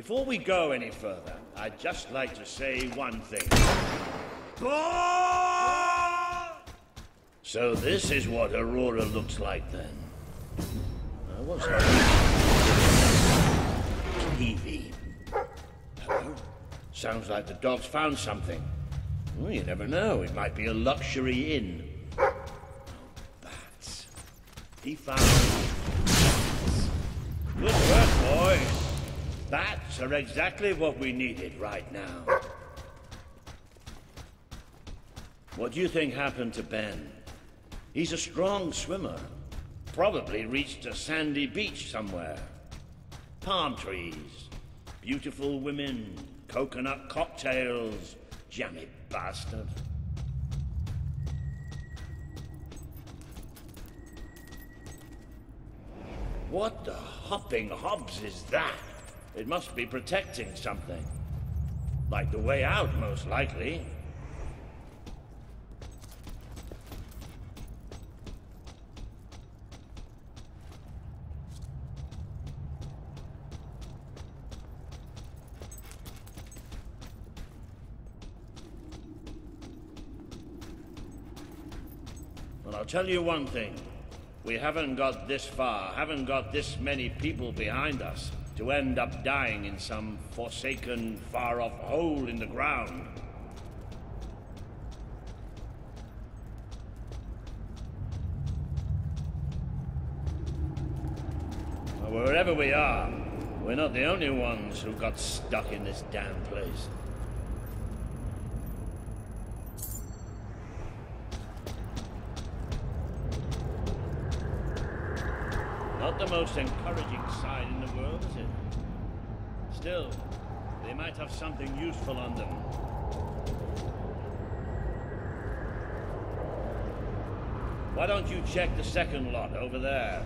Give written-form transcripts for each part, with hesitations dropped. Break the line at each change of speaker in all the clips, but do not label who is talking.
Before we go any further, I'd just like to say one thing. So this is what Aurora looks like then. I was TV. Hello? Sounds like the dog's found something. Well, you never know. It might be a luxury inn. Oh, bats. He found bats. Good work, boys. Bats are exactly what we needed right now. What do you think happened to Ben? He's a strong swimmer. Probably reached a sandy beach somewhere. Palm trees, beautiful women, coconut cocktails. Jammy bastard. What the hopping hobs is that? It must be protecting something. Like the way out, most likely. Well, I'll tell you one thing. We haven't got this far, haven't got this many people behind us to end up dying in some forsaken, far-off hole in the ground. Well, wherever we are, we're not the only ones who got stuck in this damn place. Not the most encouraging sight in the world, is it? Still, they might have something useful on them. Why don't you check the second lot over there?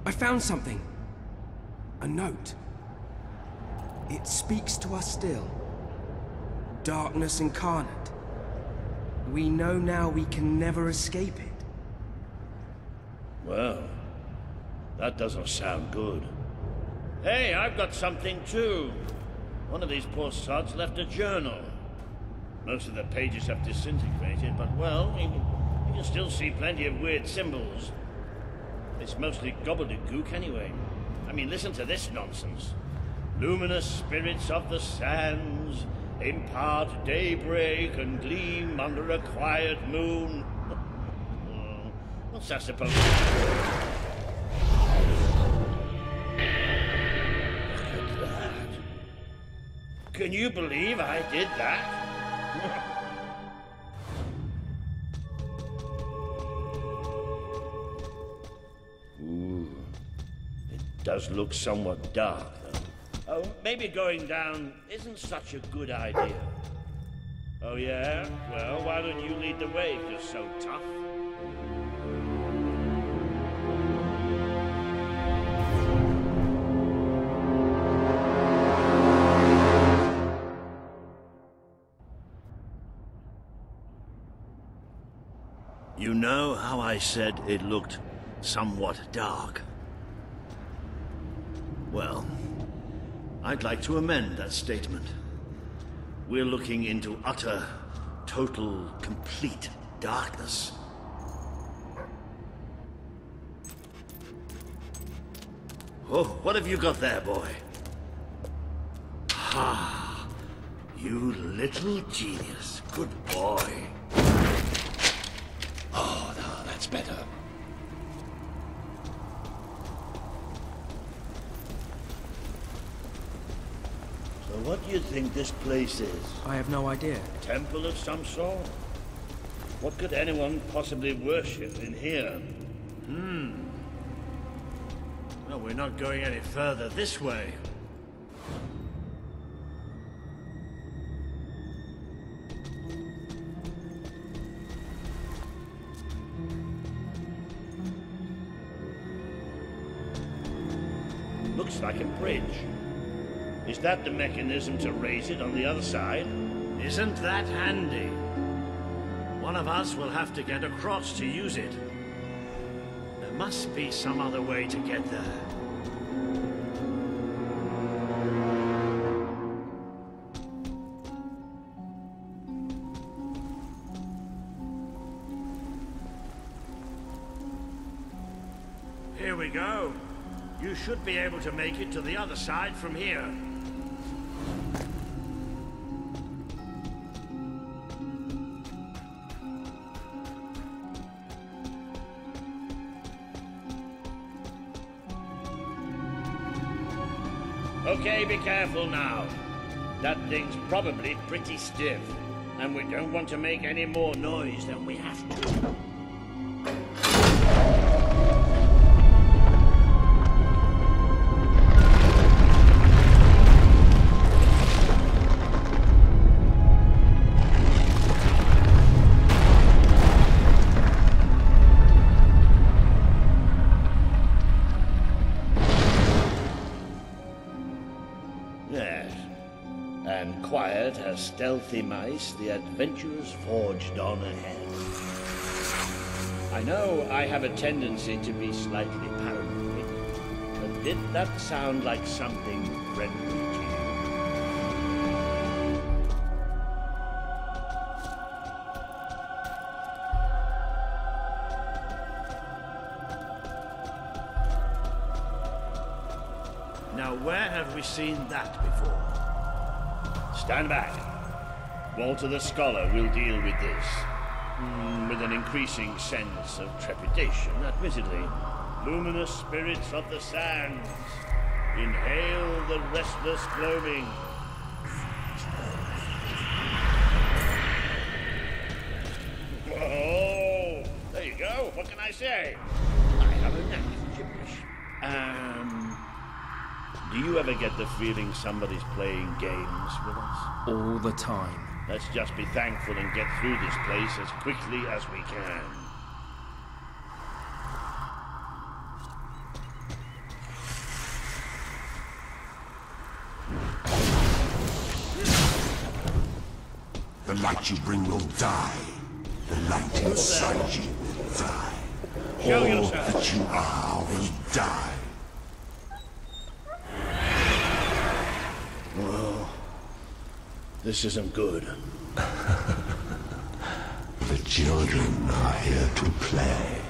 I found something. A note. It speaks to us still. Darkness incarnate. We know now we can never escape it.
Well, that doesn't sound good. Hey, I've got something too. One of these poor sods left a journal. Most of the pages have disintegrated, but well, you can still see plenty of weird symbols. It's mostly gobbledygook anyway. I mean, listen to this nonsense. Luminous spirits of the sands, impart daybreak and gleam under a quiet moon. What's that supposed to be? Look at that. Can you believe I did that? Ooh, it does look somewhat dark, though. Oh, maybe going down isn't such a good idea. Oh, yeah? Well, why don't you lead the way if you're so tough? You know how I said it looked somewhat dark? Well, I'd like to amend that statement. We're looking into utter, total, complete darkness. Oh, what have you got there, boy? Ah, you little genius. Good boy. Oh, no, that's better. What do you think this place is?
I have no idea.
A temple of some sort? What could anyone possibly worship in here? Well, we're not going any further this way. Looks like a bridge. Is that the mechanism to raise it on the other side? Isn't that handy? One of us will have to get across to use it. There must be some other way to get there. Here we go. You should be able to make it to the other side from here. Okay, be careful now. That thing's probably pretty stiff, and we don't want to make any more noise than we have to. Quiet as stealthy mice, the adventurers forged on ahead. I know I have a tendency to be slightly paranoid, but did that sound like something friendly to you? Now, where have we seen that before? Stand back. Walter the Scholar will deal with this. With an increasing sense of trepidation, admittedly. Luminous spirits of the sands, inhale the restless gloaming. Oh, there you go. What can I say? I have a knack for gibberish. Do you ever get the feeling somebody's playing games with us?
All the time.
Let's just be thankful and get through this place as quickly as we can.
The light you bring will die. The light inside you will die.
Show
All
yourself.
that you are will die.
Well, this isn't good.
The children are here to play.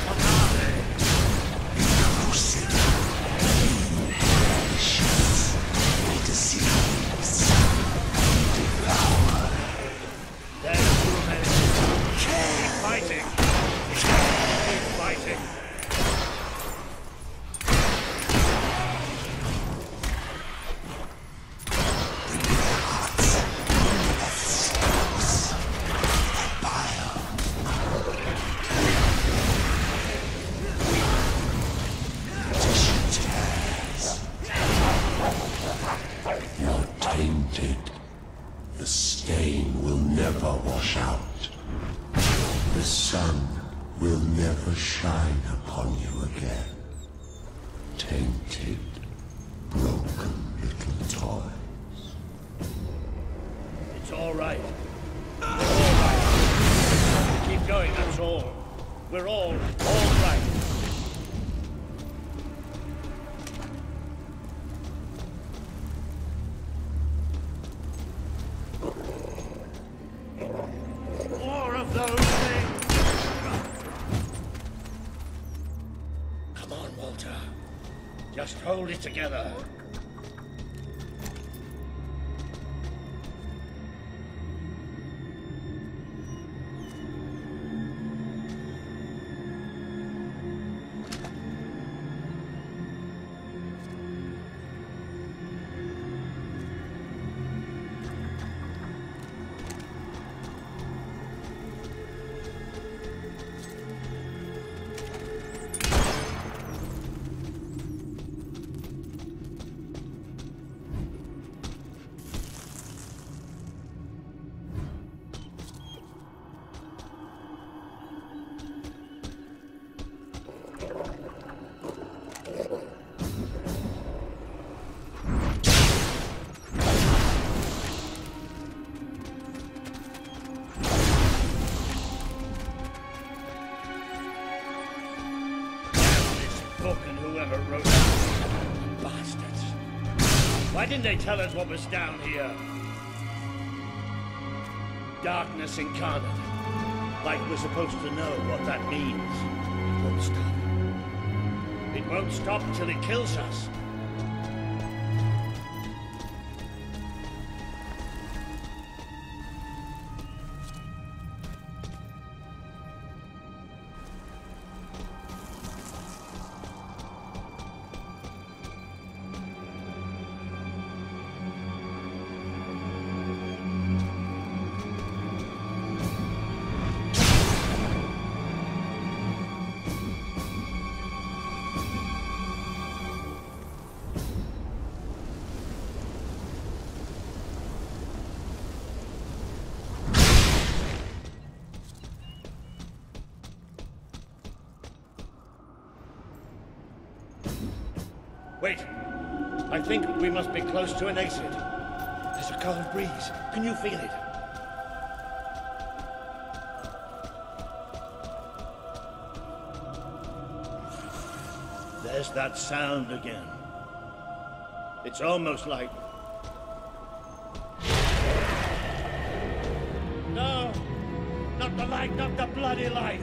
What are they?
Corrosive. Vicious. They deceive. Devour.
There's too many. Keep fighting. Keep fighting.
The stain will never wash out. The sun will never shine upon you again. Tainted, broken little toys.
It's all right. It's all right. Keep going, that's all. We're all right. More of those things! Come on, Walter. Just hold it together. of a road. Bastards. Why didn't they tell us what was down here? Darkness incarnate. Like we're supposed to know what that means. It won't stop. It won't stop till it kills us. Wait. I think we must be close to an exit. There's a cold breeze. Can you feel it? There's that sound again. It's almost like... No! Not the light, not the bloody light!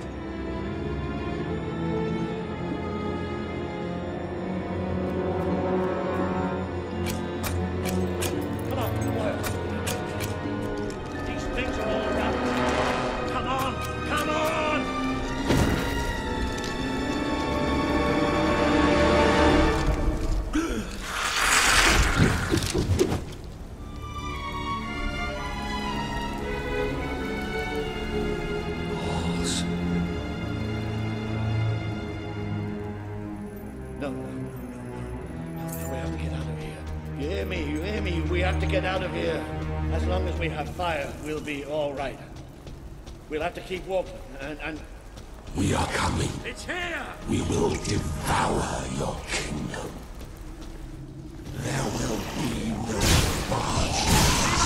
No, we have to get out of here. You hear me? You hear me? We have to get out of here. As long as we have fire, we'll be all right. We'll have to keep walking, and...
We are coming.
It's here!
We will devour your kingdom. There will be no margins.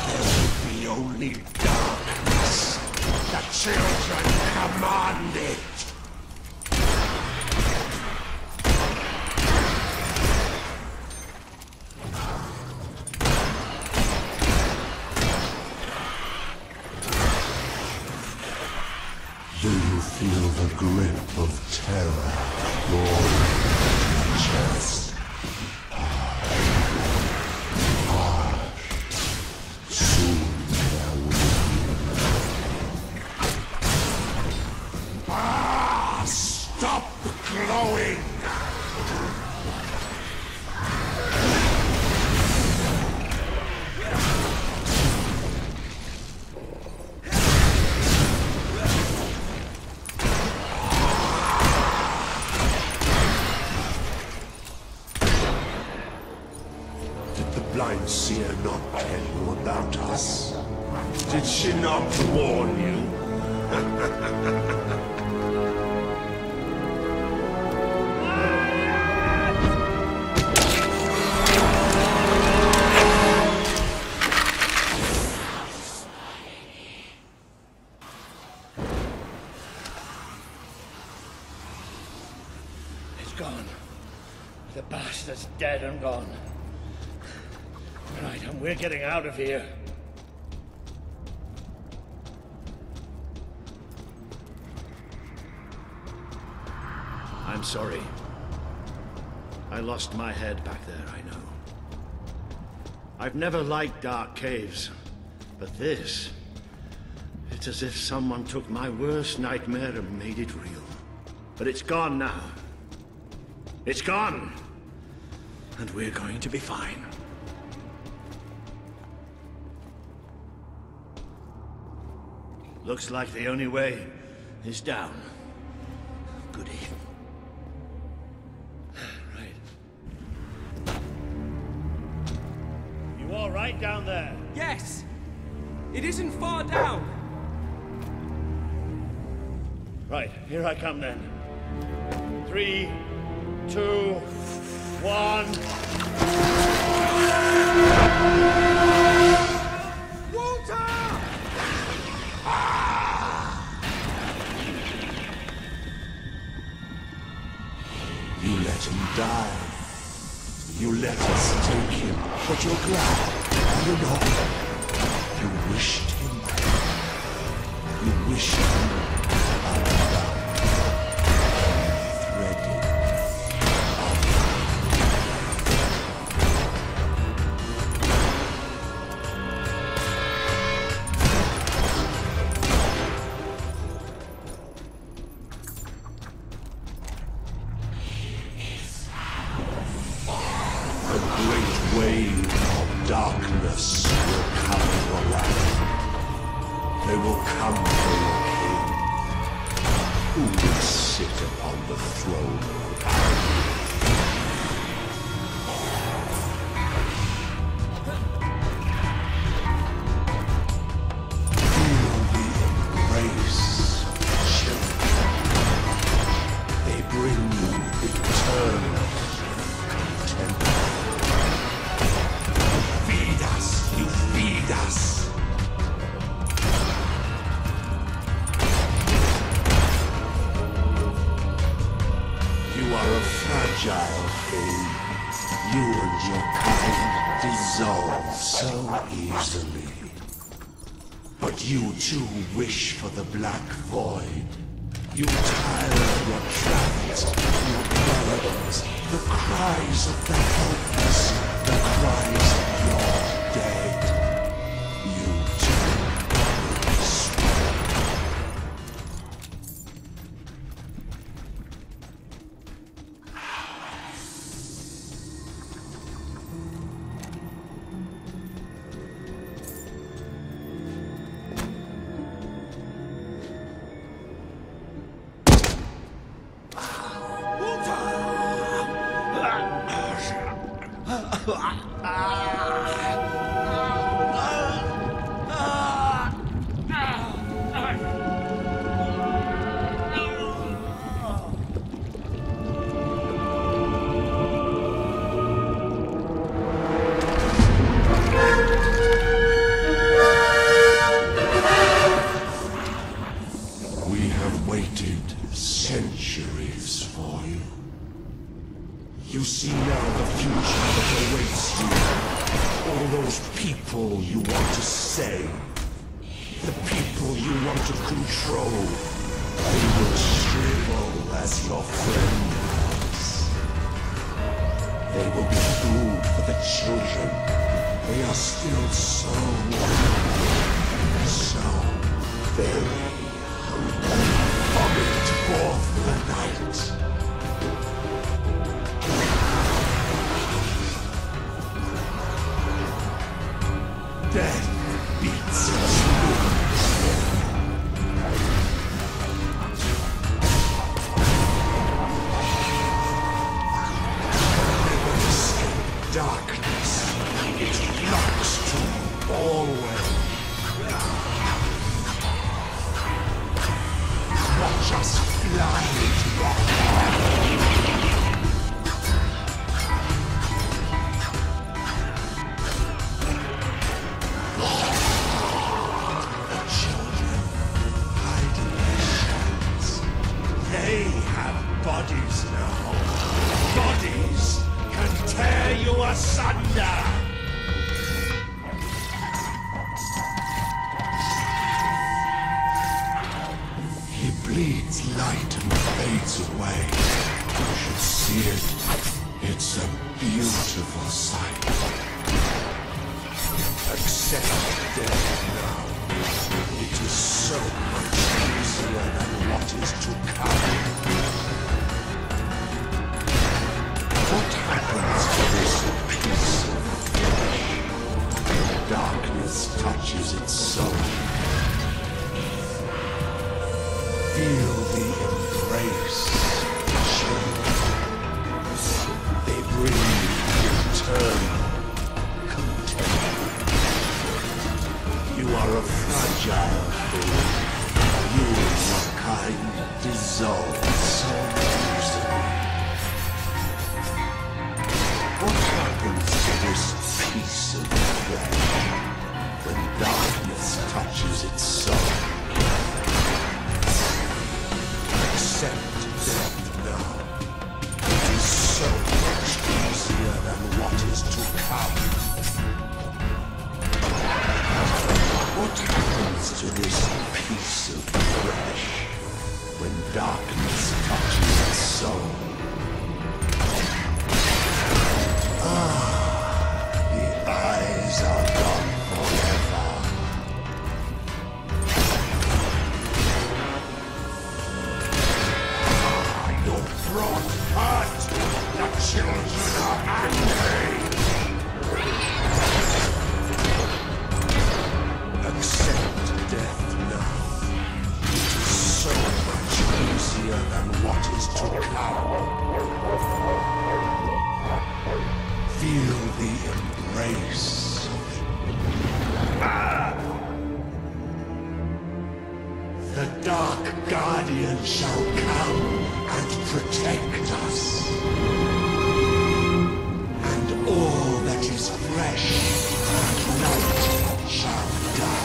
There will be only darkness. The children command it. Do you feel the grip of terror roaring in your chest? Harsh. Soon there will be. Stop glowing! Blind seer not tell you about us? Did she not warn you?
It's gone. The bastard's dead and gone. Right, and we're getting out of here. I'm sorry. I lost my head back there, I know. I've never liked dark caves, but this... It's as if someone took my worst nightmare and made it real. But it's gone now. It's gone! And we're going to be fine. Looks like the only way is down. Goody. Right. You all right down there?
Yes! It isn't far down!
Right, here I come then. 3, 2, 1...
You let let him die. You let us take him, but you're glad. You know, you wished him. You wished him unbound, threaded. Wave of darkness will come for land. They will come for your king, who will sit upon the throne of power. Feel the embrace of children. They bring you eternal content. You feed us. You are a fragile thing. You and your kind dissolve so easily. But you too wish for the black void. You tire of your travels, your burdens, the cries of the helpless, the cries of your dead. You too swear. We have waited centuries for you. You see now the future that awaits you. All those people you want to save. The people you want to control. They will shrivel as your friends. They will be food for the children. They are still so very hungry. Vomit forth the night. Death beats its wings. Never escape darkness. It flocks to you always. Watch us fly into your bodies now. Bodies can tear you asunder. He bleeds light and fades away. You should see it. It's a beautiful sight. Accept death now. It is so much easier than what is to come. What happens to this piece of flesh? The darkness touches its soul. Feel the embrace. They bring eternal content. You are a fragile thing. You and your kind dissolve so easily. What happens to this piece of flesh when darkness touches its soul? Accept death now. It is the embrace. The Dark Guardian shall come and protect us. And all that is fresh and light shall die.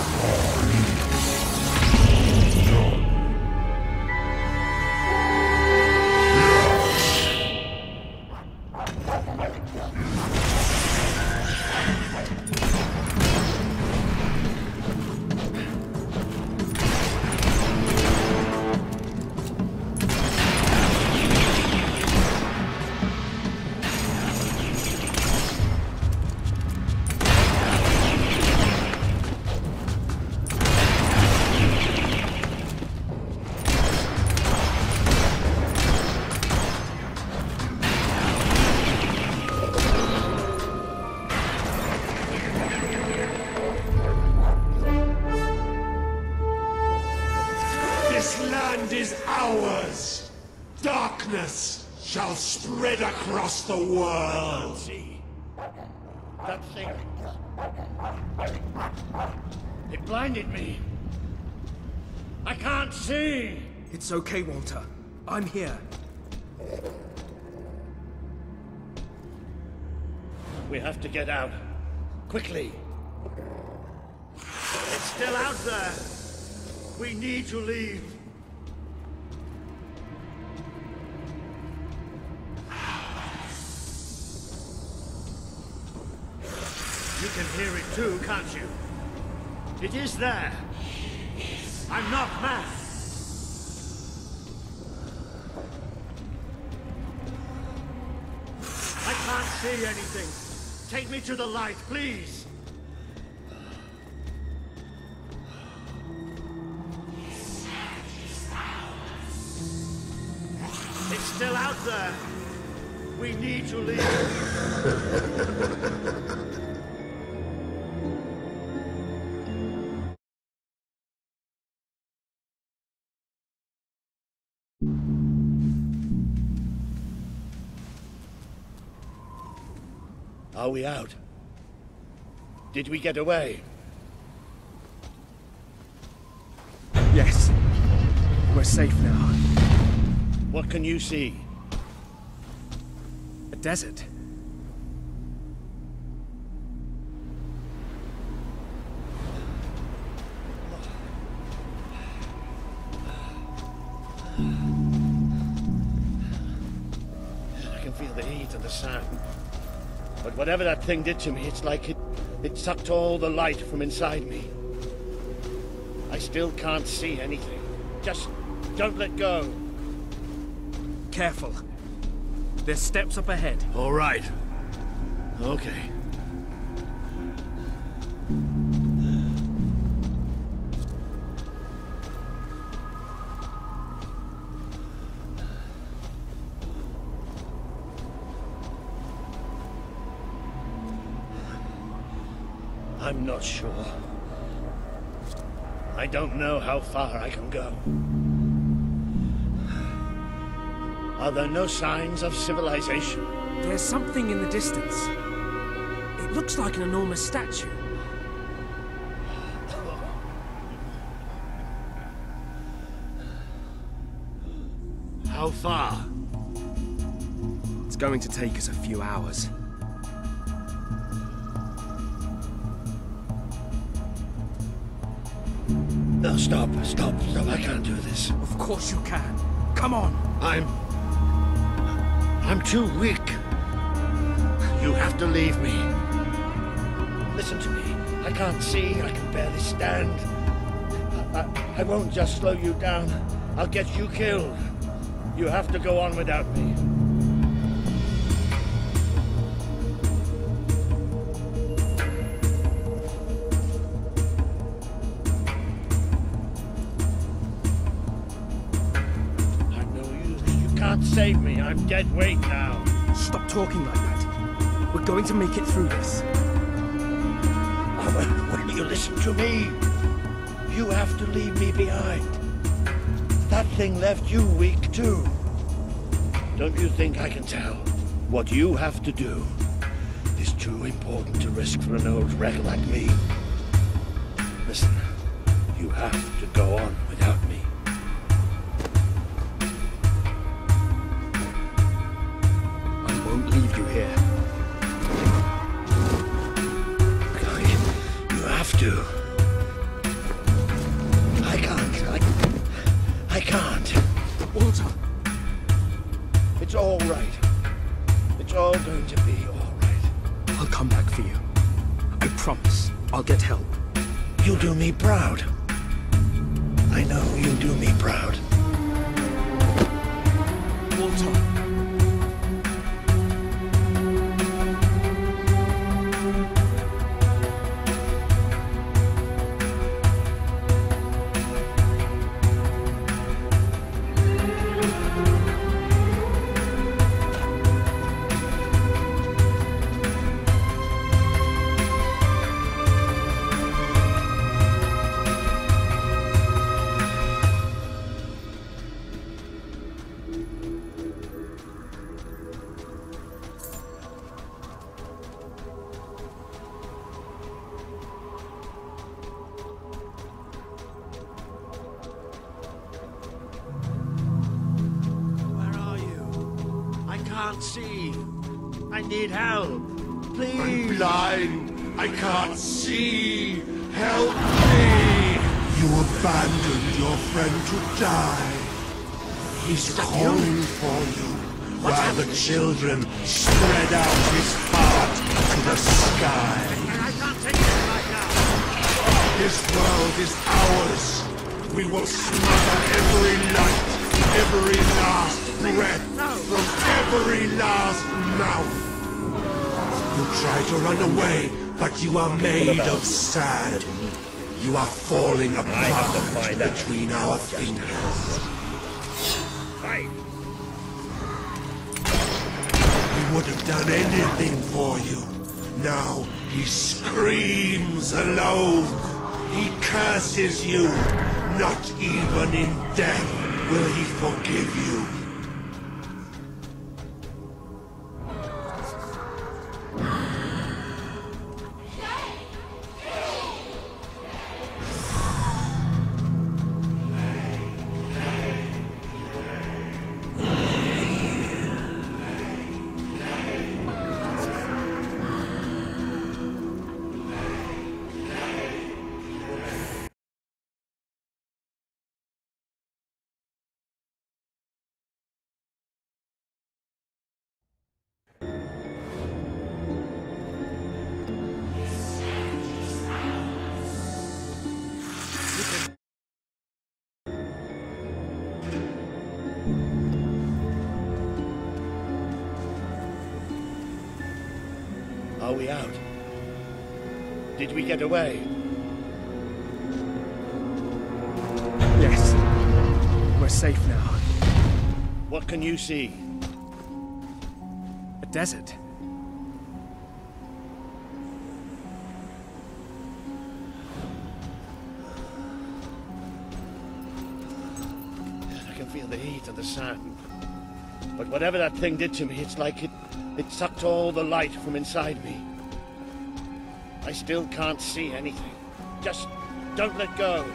Is ours. Darkness shall spread across the world.
See that thing? It blinded me. I can't see.
It's okay, Walter. I'm here.
We have to get out. Quickly. It's still out there. We need to leave. You can hear it too, can't you? It is there. I'm not mad. I can't see anything. Take me to the light, please. It's still out there. We need to leave. Are we out? Did we get away?
Yes. We're safe now.
What can you see?
A desert.
I can feel the heat and the sand. But whatever that thing did to me, it's like it sucked all the light from inside me. I still can't see anything. Just don't let go.
Careful. There's steps up ahead.
All right. Okay. I'm not sure. I don't know how far I can go. Are there no signs of civilization?
There's something in the distance. It looks like an enormous statue.
How far?
It's going to take us a few hours.
No, stop, I can't do this.
Of course you can. Come on.
I'm too weak. You have to leave me. Listen to me. I can't see, I can barely stand. I won't just slow you down. I'll get you killed. You have to go on without me. Save me, I'm dead weight now.
Stop talking like that. We're going to make it through this.
Will you listen to me? You have to leave me behind. That thing left you weak too. Don't you think I can tell? What you have to do is too important to risk for an old wreck like me. Listen, you have to go on without me.
I won't leave you here.
You have to. I can't.
Walter!
It's all right. It's all going to be all right.
I'll come back for you. I promise. I'll get help.
You'll do me proud. I know you'll do me proud.
Walter!
See. I need help. Please.
I'm blind. I can't see. Help me. You abandoned your friend to die. He's calling for you. While the children spread out his heart to the sky.
I can't take it right now.
This world is ours. We will smother every light, every last breath, from every last mouth. You try to run away, but you are made of sand. You are falling apart between our fingers.
Fight.
He would have done anything for you. Now he screams alone. He curses you. Not even in death will he forgive you.
Are we out? Did we get away?
Yes. We're safe now.
What can you see?
A desert.
I can feel the heat of the sand. But whatever that thing did to me, it's like it sucked all the light from inside me. I still can't see anything. Just don't let go.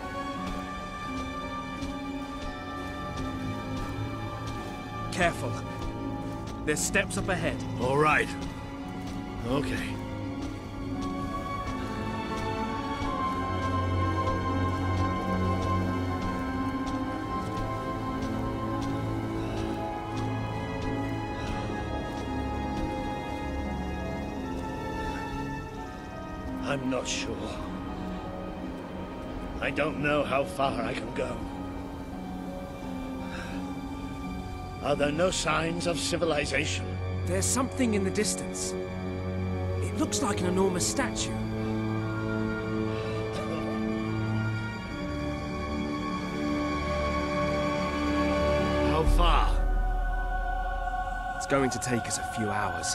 Careful. There's steps up ahead.
All right. Okay. I'm not sure. I don't know how far I can go. Are there no signs of civilization?
There's something in the distance. It looks like an enormous statue.
How far?
It's going to take us a few hours.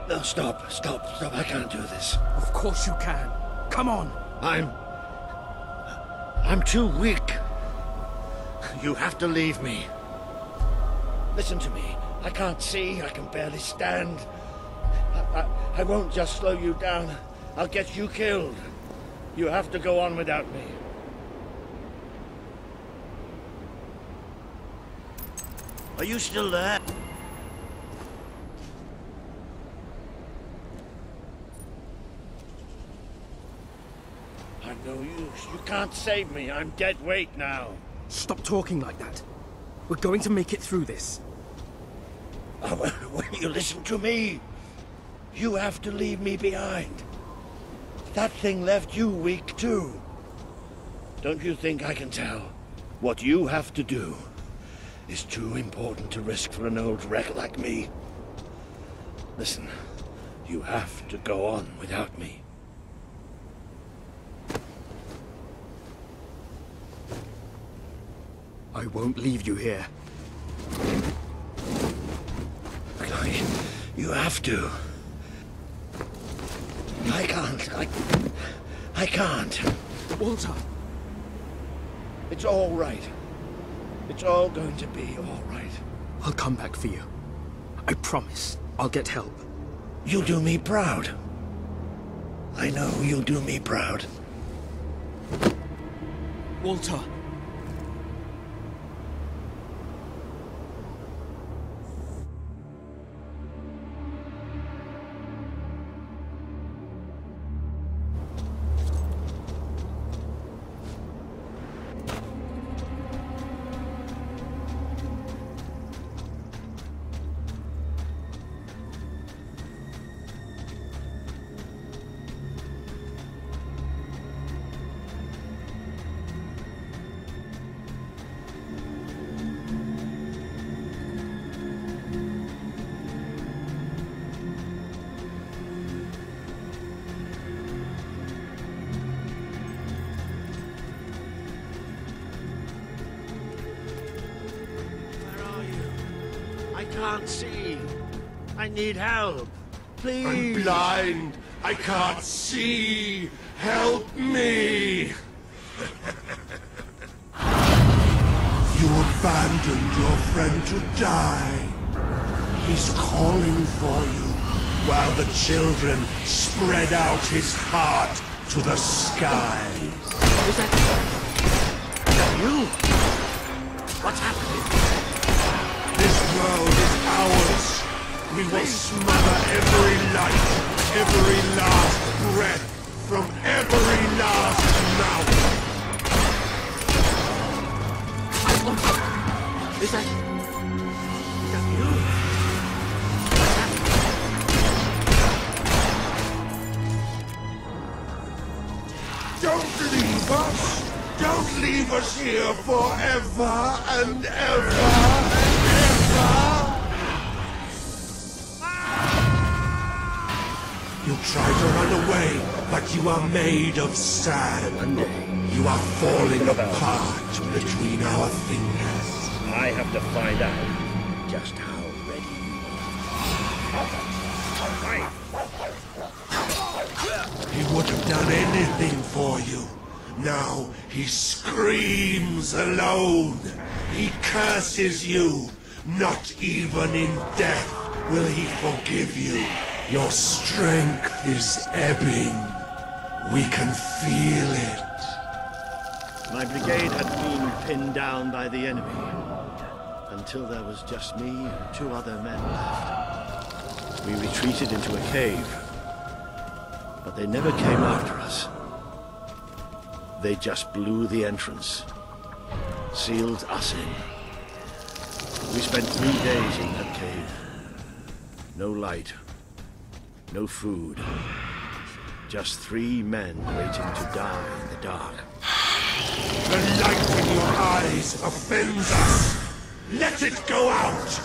No, stop. I can't do this.
Of course you can. Come on.
I'm too weak. You have to leave me. Listen to me. I can't see. I can barely stand. I won't just slow you down. I'll get you killed. You have to go on without me. Are you still there? I'm no use. You can't save me. I'm dead weight now.
Stop talking like that. We're going to make it through this.
Oh, will you listen to me? You have to leave me behind. That thing left you weak too. Don't you think I can tell? What you have to do is too important to risk for an old wreck like me. Listen, you have to go on without me.
I won't leave you here.
Chloe, you have to. I can't. I can't.
Walter!
It's all right. It's all going to be all right.
I'll come back for you. I promise. I'll get help.
You'll do me proud. I know you'll do me proud.
Walter!
I can't see. I need help. Please.
I'm blind. I can't see. Help me. You abandoned your friend to die. He's calling for you while the children spread out his heart to the skies.
Is that you? What's happening?
This world is ours. We will smother every light, every last breath, from every last mouth.
Is that you? What's happening?
Don't leave us! Don't leave us here forever and ever and ever! You try to run away, but you are made of sand.
One day,
You are falling apart between our fingers.
I have to find out just how ready you are.
He would have done anything for you. Now he screams alone. He curses you. Not even in death will he forgive you. Your strength is ebbing. We can feel it.
My brigade had been pinned down by the enemy until there was just me and 2 other men left. We retreated into a cave, but they never came after us. They just blew the entrance, sealed us in. We spent 3 days in that cave. No light, no food. Just 3 men waiting to die in the dark.
The light in your eyes offends us. Let it go out!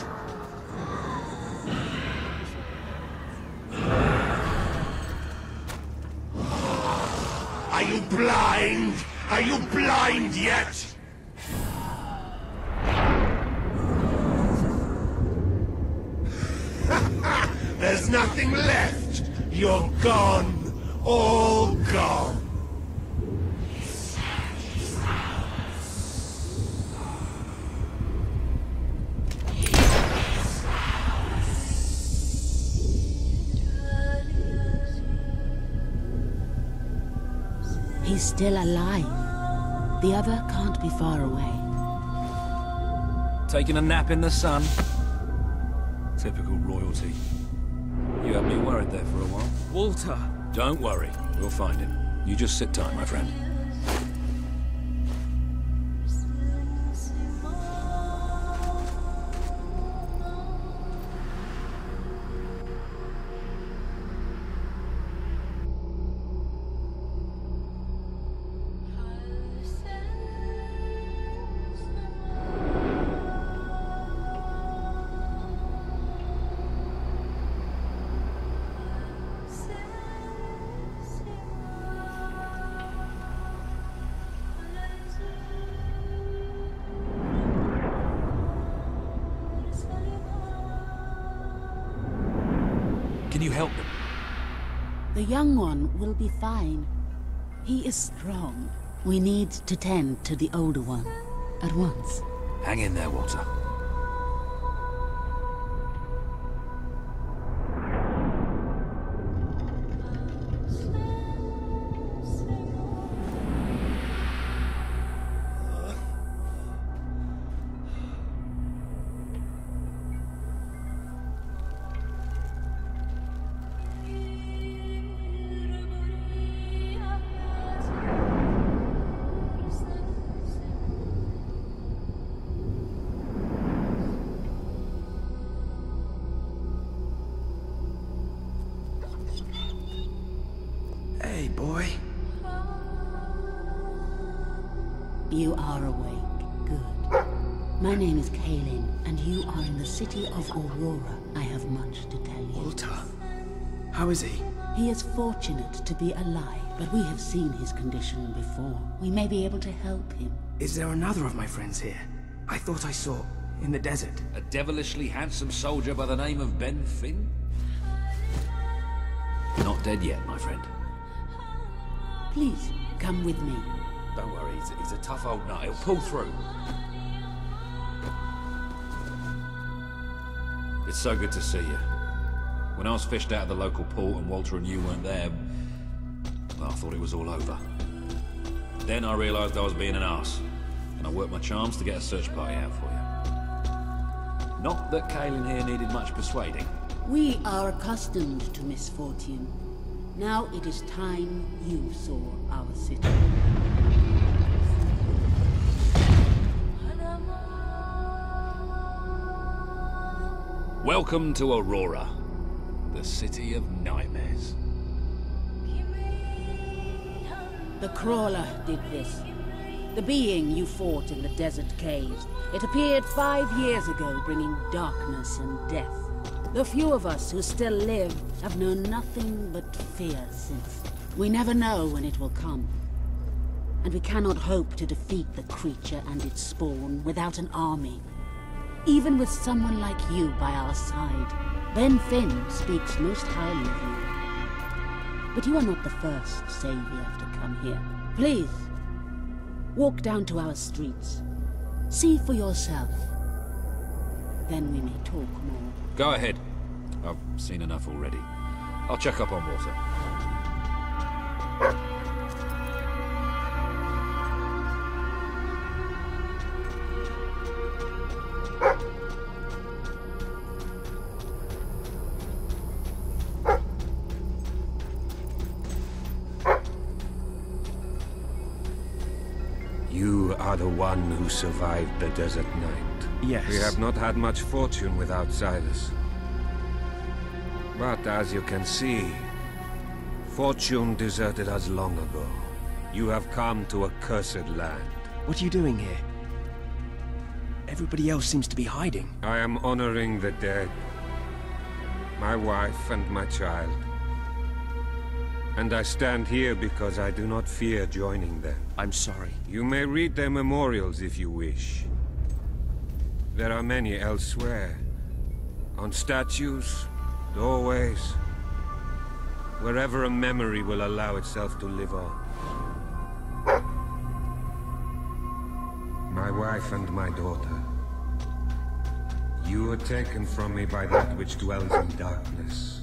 Are you blind? Are you blind yet? There's nothing left. You're gone. All gone.
He's still alive. The other can't be far away.
Taking a nap in the sun? Typical royalty. You had me worried there for a while.
Walter!
Don't worry, we'll find him. You just sit tight, my friend. Can you help them?
The young one will be fine. He is strong. We need to tend to the older one at once.
Hang in there, Walter.
Hey, boy.
You are awake. Good. My name is Kaelin, and you are in the city of Aurora. I have much to tell you.
Walter. How is he?
He is fortunate to be alive, but we have seen his condition before. We may be able to help him.
Is there another of my friends here? I thought I saw in the desert.
A devilishly handsome soldier by the name of Ben Finn? Not dead yet, my friend.
Please, come with me.
Don't worry, he's a tough old nut. He'll pull through. It's so good to see you. When I was fished out of the local port and Walter and you weren't there, well, I thought it was all over. Then I realized I was being an arse, and I worked my charms to get a search party out for you. Not that Kaelin here needed much persuading.
We are accustomed to misfortune. Now it is time you saw our city.
Welcome to Aurora, the city of nightmares.
The Crawler did this. The being you fought in the desert caves. It appeared 5 years ago, bringing darkness and death. The few of us who still live have known nothing but fear since. We never know when it will come. And we cannot hope to defeat the creature and its spawn without an army. Even with someone like you by our side. Ben Finn speaks most highly of you. But you are not the first savior to come here. Please, walk down to our streets. See for yourself. Then we may talk more.
Go ahead. I've seen enough already. I'll check up on Walter.
You are the one who survived the desert night.
Yes.
We have not had much fortune with outsiders. But as you can see, fortune deserted us long ago. You have come to a cursed land.
What are you doing here? Everybody else seems to be hiding.
I am honoring the dead. My wife and my child. And I stand here because I do not fear joining them.
I'm sorry.
You may read their memorials if you wish. There are many elsewhere. On statues, doorways, wherever a memory will allow itself to live on. My wife and my daughter. You were taken from me by that which dwells in darkness.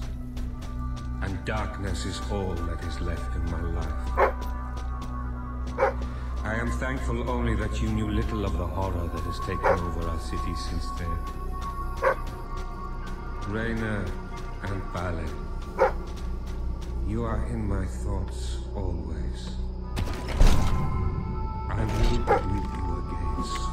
And darkness is all that is left in my life.
I am thankful only that you knew little of the horror that has taken over our city since then. Raina and Bale, you are in my thoughts always. I will be with you again soon.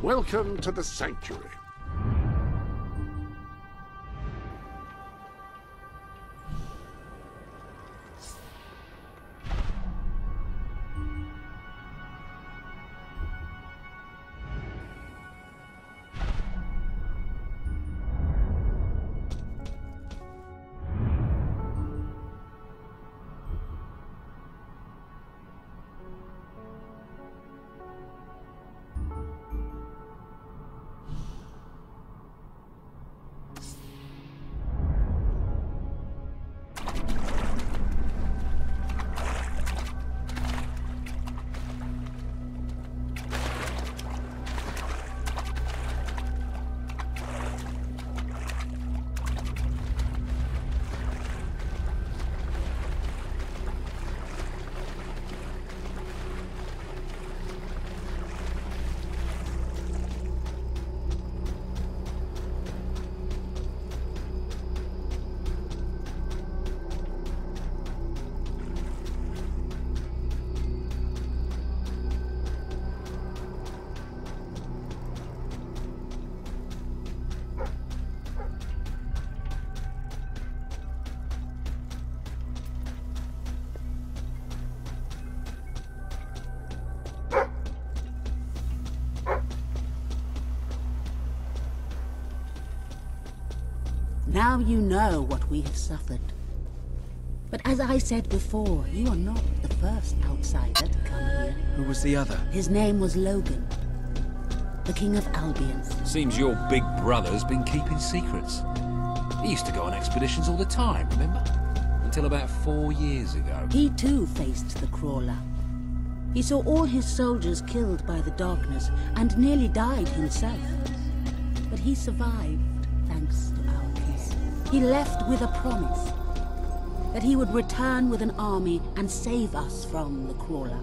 Welcome to the Sanctuary.
Now you know what we have suffered. But as I said before, you are not the first outsider to come here.
Who was the other?
His name was Logan. the King of Albion.
Seems your big brother's been keeping secrets. He used to go on expeditions all the time, remember? Until about 4 years ago.
He too faced the Crawler. He saw all his soldiers killed by the darkness and nearly died himself. But he survived thanks to our peace. He left with a promise that he would return with an army and save us from the Crawler.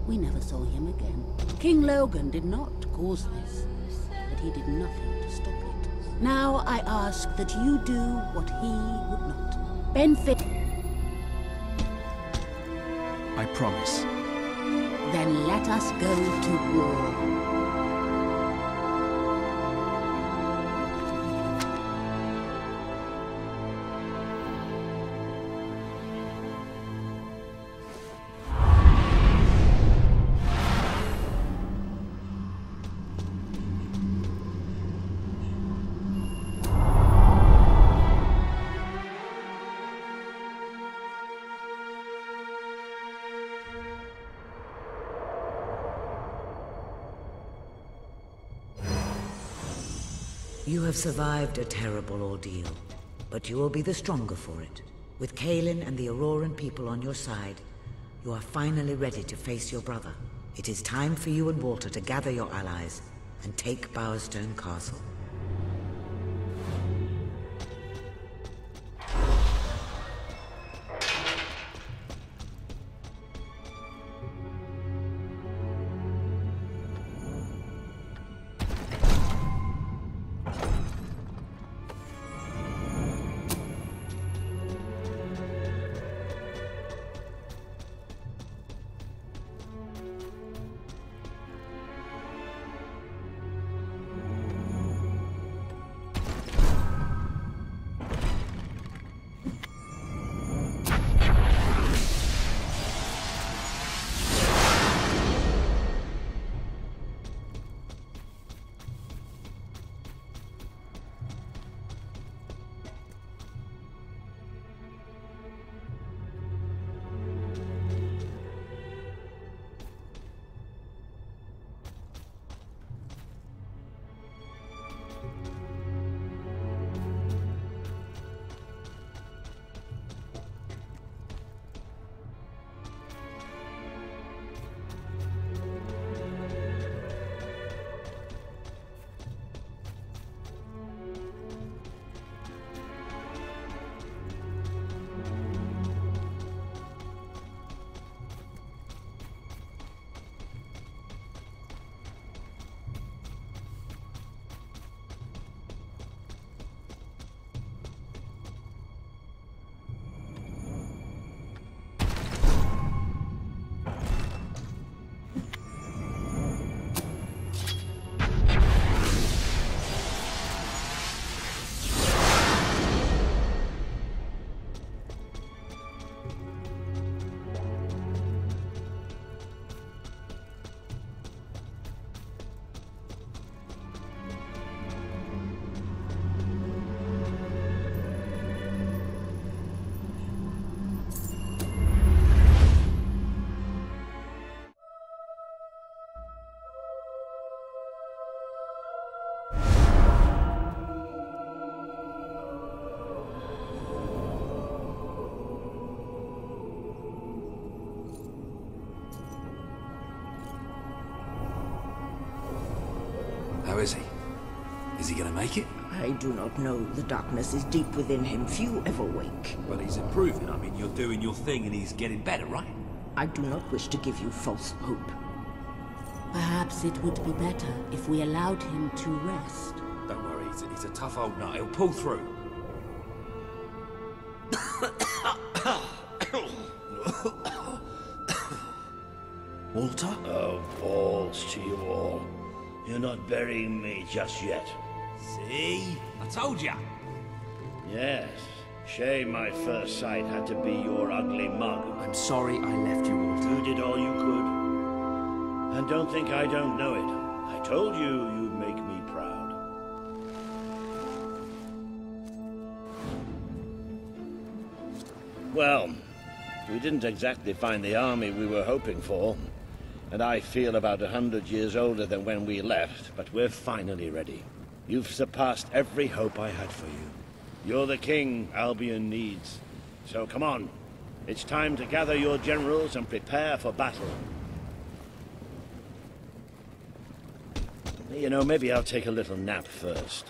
We never saw him again. King Logan did not cause this, but he did nothing to stop it. Now I ask that you do what he would not. Benefit.
I promise.
Then let us go to war.
You have survived a terrible ordeal, but you will be the stronger for it. With Kaelin and the Auroran people on your side, you are finally ready to face your brother. It is time for you and Walter to gather your allies and take Bowerstone Castle.
How is he? Is he gonna make it?
I do not know. The darkness is deep within him. Few ever wake.
Well, he's improving. I mean, you're doing your thing and he's getting better, right?
I do not wish to give you false hope.
Perhaps it would be better if we allowed him to rest.
Don't worry, he's a tough old nut. He'll pull through.
Walter?
Oh, balls to you all. You're not burying me just yet.
See? I told ya.
Yes. Shame my first sight had to be your ugly mug.
I'm sorry I left you, Walter.
You did all you could. And don't think I don't know it. I told you you'd make me proud. Well, we didn't exactly find the army we were hoping for. And I feel about 100 years older than when we left, but we're finally ready. You've surpassed every hope I had for you. You're the king Albion needs. So come on. It's time to gather your generals and prepare for battle. You know, maybe I'll take a little nap first.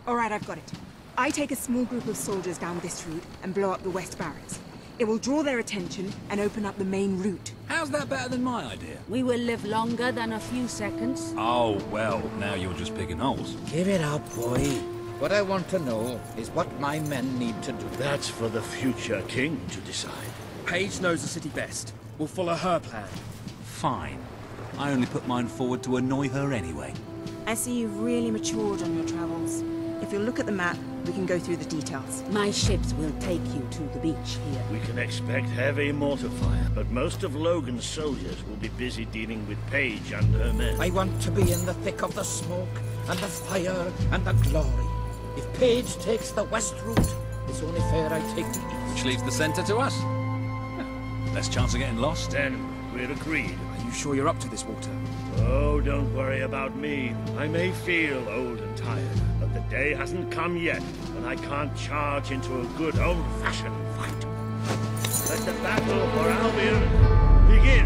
All right, I've got it. I take a small group of soldiers down this route and blow up the west barracks. It will draw their attention and open up the main route.
How's that better than my idea?
We will live longer than a few seconds.
Oh, well, now you're just picking holes.
Give it up, boy. What I want to know is what my men need to do.
That's for the future king to decide.
Paige knows the city best. We'll follow her plan.
Fine. I only put mine forward to annoy her anyway.
I see you've really matured on your travels. If you'll look at the map, we can go through the details.
My ships will take you to the beach here.
We can expect heavy mortar fire, but most of Logan's soldiers will be busy dealing with Paige and her men.
I want to be in the thick of the smoke, and the fire, and the glory. If Paige takes the west route, it's only fair I take the east.
Which leaves the center to us. Less chance of getting lost.
Then we're agreed.
Are you sure you're up to this, Walter?
Oh, don't worry about me. I may feel old and tired, but the day hasn't come yet when I can't charge into a good old-fashioned fight. Let the battle for Albion begin!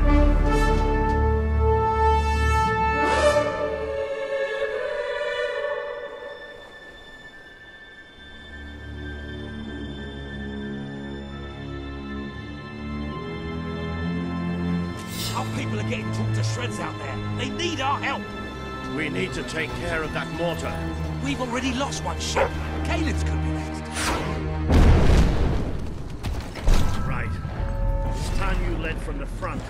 Our people are getting torn to shreds out there. They need our help.
We need to take care of that mortar.
We've already lost one ship. Kalen's could be next.
Right. It's time you led from the front.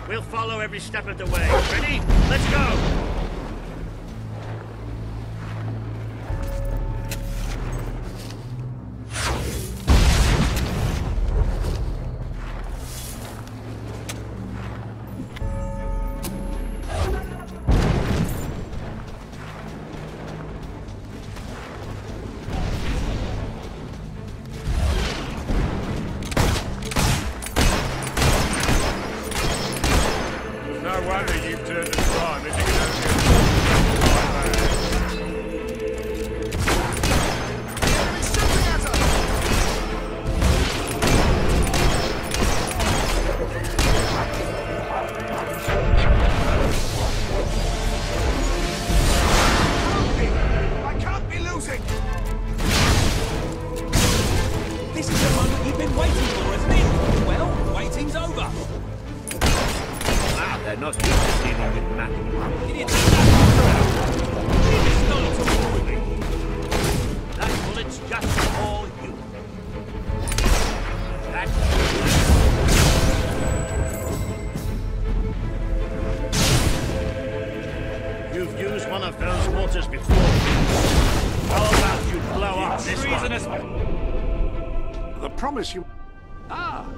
We'll follow every step of the way. Ready? Let's go!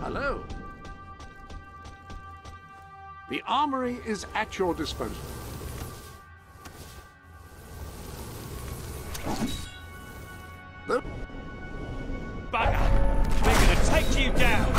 Hello. The armory is at your disposal.
Bugger! We're gonna take you down!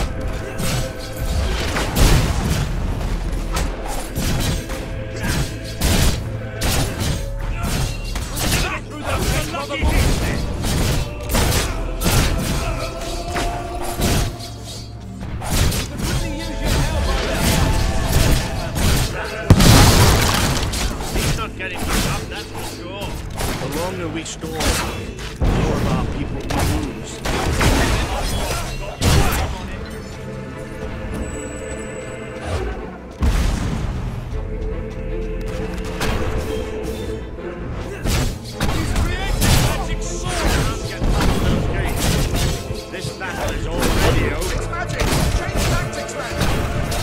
Getting up, that's for sure. The longer we storm, the more of our people we lose. This battle is already over. It's magic! Change tactics, man!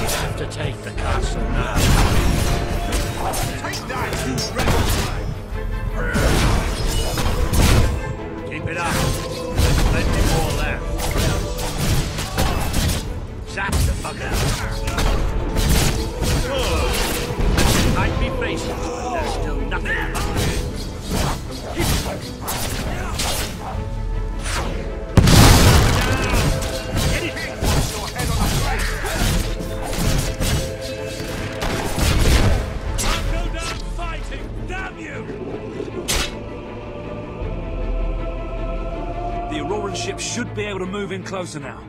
We have to take the castle now. Take that, you rebels! Keep it up. There's plenty more left. Zap the bugger. face it, there's still nothing left.
The Auroran ship should be able to move in closer now.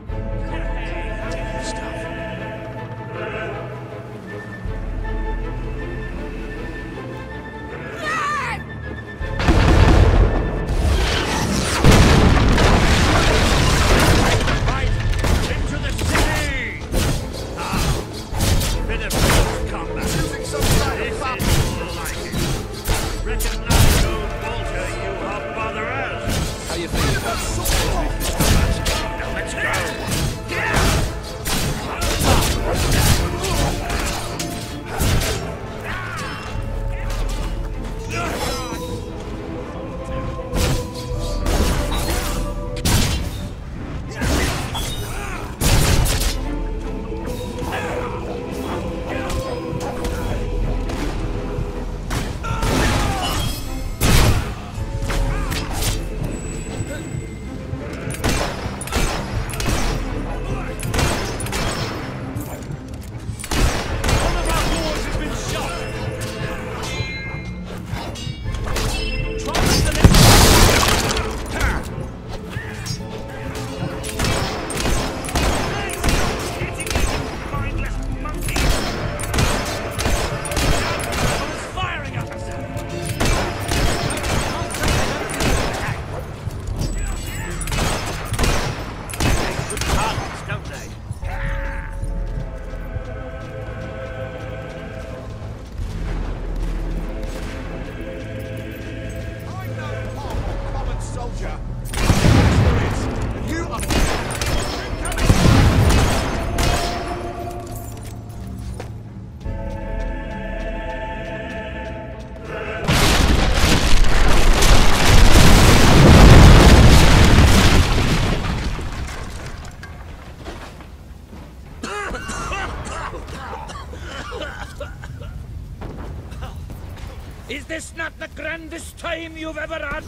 Is this not the grandest time you've ever had?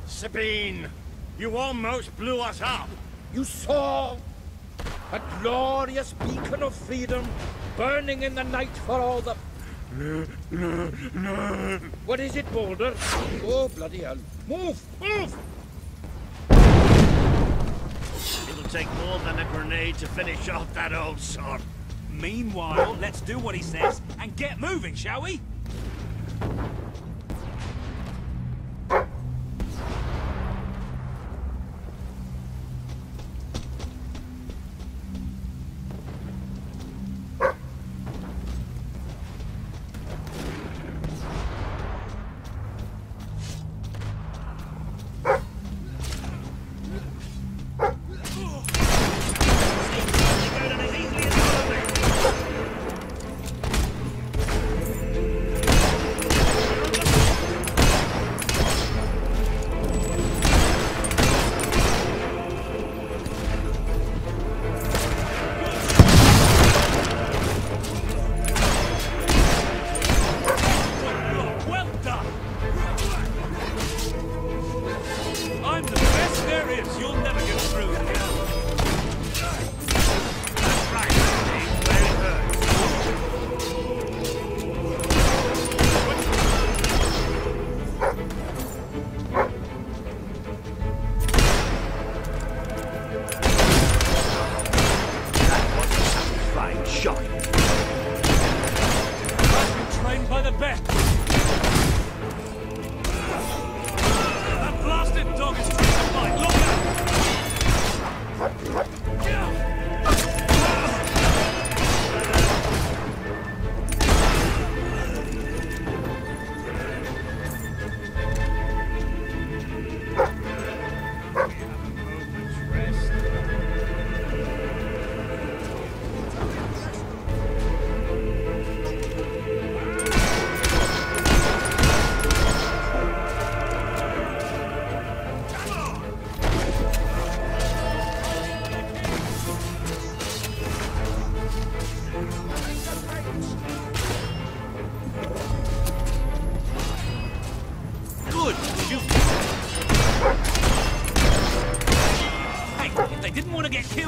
Sabine, you almost blew us up.
You saw a glorious beacon of freedom burning in the night for all the... What is it, Boulder? Oh, bloody hell. Move! Move!
It'll take more than a grenade to finish off that old sod.
Meanwhile, let's do what he says and get moving, shall we?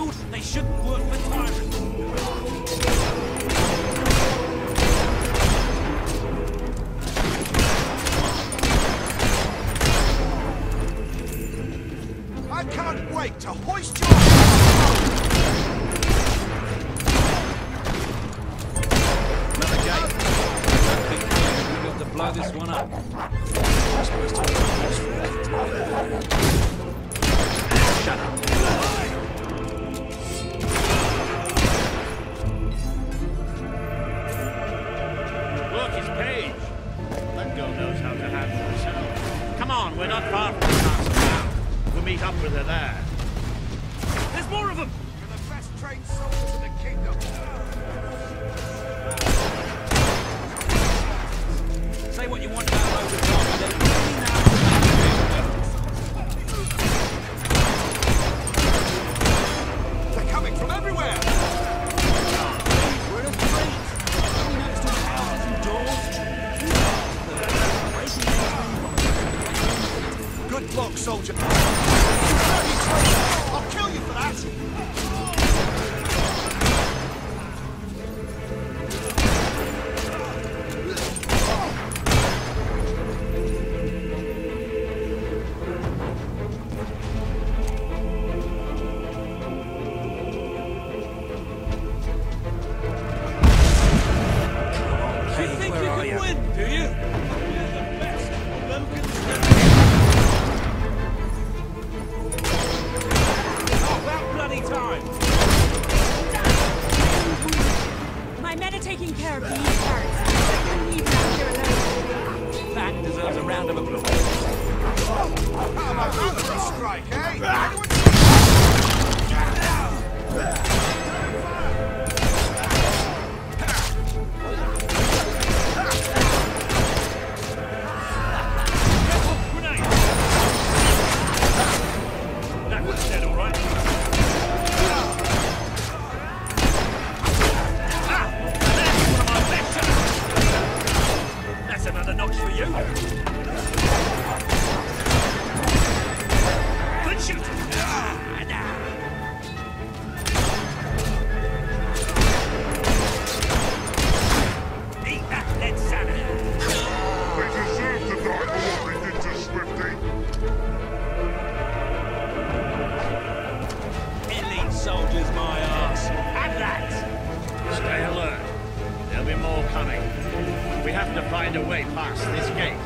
children. They shouldn't work for tyrants.
I can't wait to hoist your...
Another gate. I think we've got to blow this one up. Shut up.
Look, it's Paige. That girl knows how to handle herself. Come on, we're not far from the castle now. We'll meet up with her there.
There's more of them!
You're the best trained soldiers in the kingdom.
Say what you want about overtime, but they're really now...
They're coming from everywhere!
We're in a street! We noticed all the houses and doors.
Good block, soldier. Dirty traitor! I'll kill you for that!
You think you can win, do you? We're the best. Oh, about bloody time!
My men are taking care of these barracks. I couldn't leave them here alone.
That deserves a round of applause.
How about that for a strike, eh?
Grenade! That was dead, all right. Ah! There's one of my best. That's another notch for you. Good shooting. Eat that lead salad.
They deserve to die for what they did to Swifty.
Elite soldiers, my arse. Have that.
Stay alert. There'll be more coming. We have to find a way past this gate.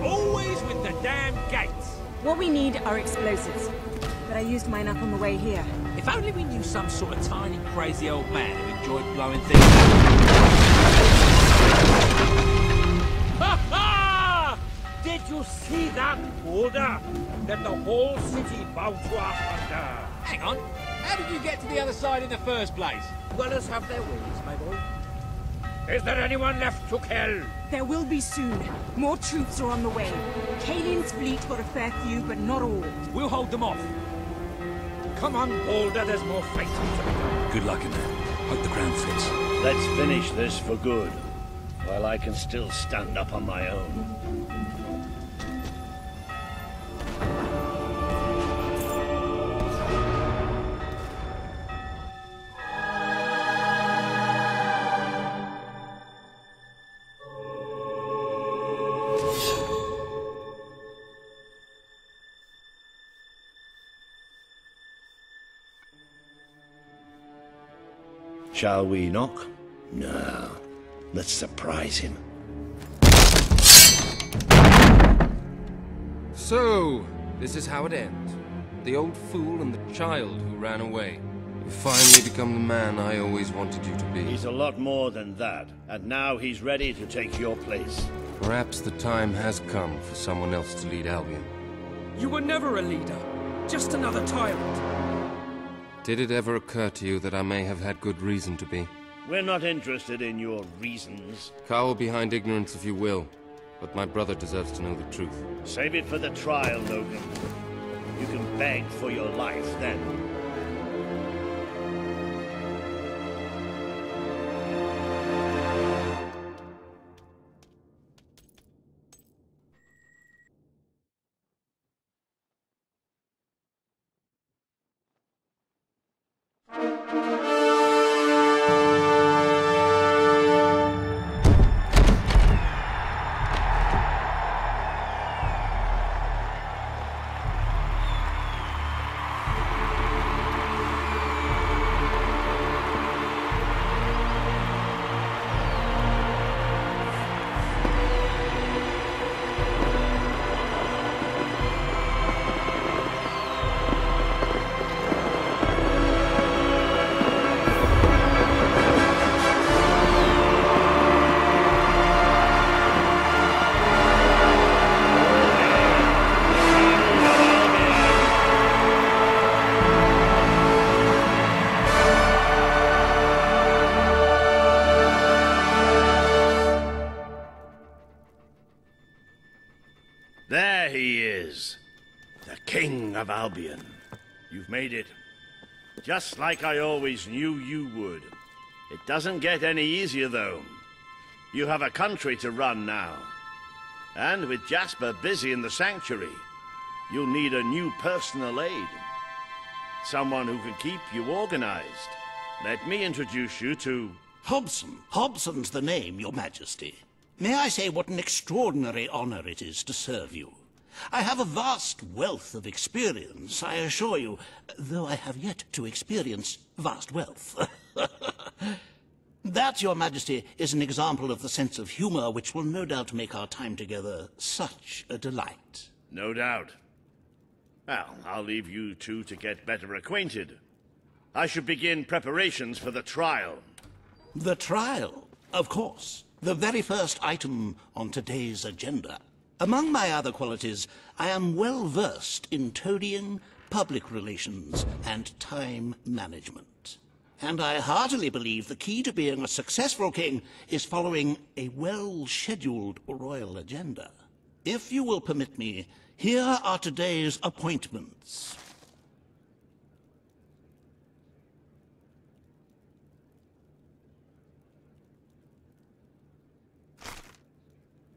Always with the damn gates.
What we need are explosives. But I used mine up on the way here.
If only we knew some sort of tiny, crazy old man who enjoyed blowing things up. Ha ha! Did you see that order? That the whole city bowed to our thunder.
Hang on. How did you get to the other side in the first place?
Dwellers have their ways, my boy. Is there anyone left to kill?
There will be soon. More troops are on the way. Kalin's fleet got a fair few, but not all.
We'll hold them off. Come on, Boulder, there's more fighting to be done.
Good luck in that. Hope the crown fits.
Let's finish this for good, while I can still stand up on my own. Shall we knock? No. Let's surprise him.
So, this is how it ends. The old fool and the child who ran away. You finally become the man I always wanted you to be.
He's a lot more than that, and now he's ready to take your place.
Perhaps the time has come for someone else to lead Albion.
You were never a leader, just another tyrant.
Did it ever occur to you that I may have had good reason to be?
We're not interested in your reasons.
Cower behind ignorance if you will, but my brother deserves to know the truth.
Save it for the trial, Logan. You can beg for your life then. There he is, the King of Albion. You've made it. Just like I always knew you would. It doesn't get any easier, though. You have a country to run now. And with Jasper busy in the sanctuary, you'll need a new personal aide. Someone who can keep you organized. Let me introduce you to...
Hobson. Hobson's the name, Your Majesty. May I say what an extraordinary honor it is to serve you? I have a vast wealth of experience, I assure you, though I have yet to experience vast wealth. That, Your Majesty, is an example of the sense of humor which will no doubt make our time together such a delight.
No doubt. Well, I'll leave you two to get better acquainted. I should begin preparations for the trial.
The trial, of course. The very first item on today's agenda. Among my other qualities, I am well versed in toadying, public relations, and time management. And I heartily believe the key to being a successful king is following a well-scheduled royal agenda. If you will permit me, here are today's appointments.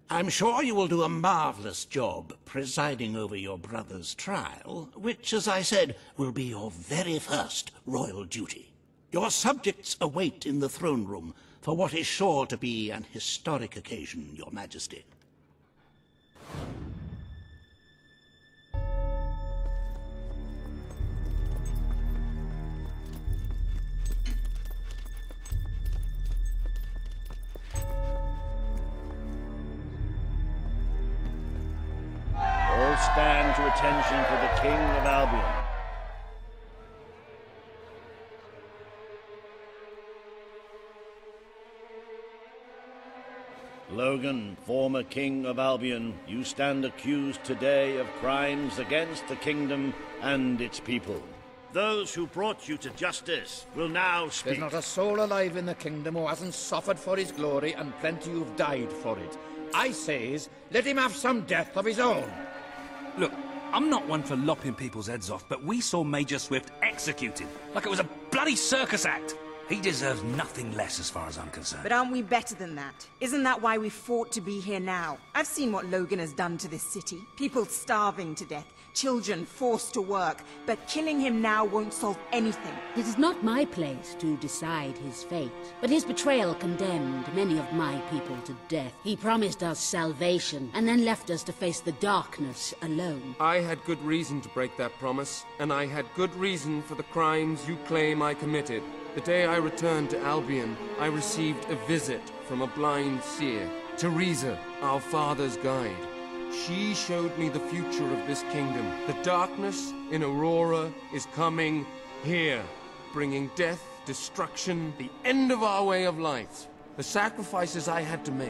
I'm sure you will do a marvelous job presiding over your brother's trial, which, as I said, will be your very first royal duty. Your subjects await in the throne room for what is sure to be an historic occasion, Your Majesty.
All stand to attention for the King of Albion. Logan, former King of Albion, you stand accused today of crimes against the kingdom and its people. Those who brought you to justice will now speak.
There's not a soul alive in the kingdom who hasn't suffered for his glory, and plenty who've died for it. I says, let him have some death of his own.
Look, I'm not one for lopping people's heads off, but we saw Major Swift executed like it was a bloody circus act. He deserves nothing less as far as I'm concerned.
But aren't we better than that? Isn't that why we fought to be here now? I've seen what Logan has done to this city. People starving to death, children forced to work. But killing him now won't solve anything.
It is not my place to decide his fate, but his betrayal condemned many of my people to death. He promised us salvation, and then left us to face the darkness alone.
I had good reason to break that promise, and I had good reason for the crimes you claim I committed. The day I returned to Albion, I received a visit from a blind seer, Teresa, our father's guide. She showed me the future of this kingdom. The darkness in Aurora is coming here, bringing death, destruction, the end of our way of life. The sacrifices I had to make,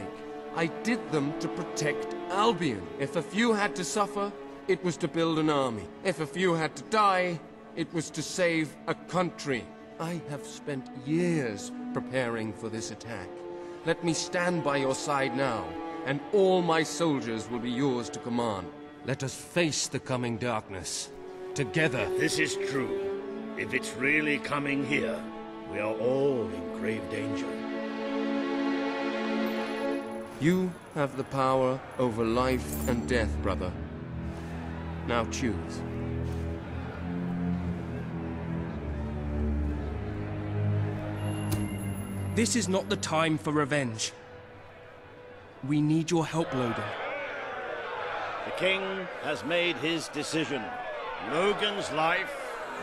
I did them to protect Albion. If a few had to suffer, it was to build an army. If a few had to die, it was to save a country. I have spent years preparing for this attack. Let me stand by your side now, and all my soldiers will be yours to command. Let us face the coming darkness, together.
This is true. If it's really coming here, we are all in grave danger.
You have the power over life and death, brother. Now choose. This is not the time for revenge. We need your help, Logan.
The king has made his decision. Logan's life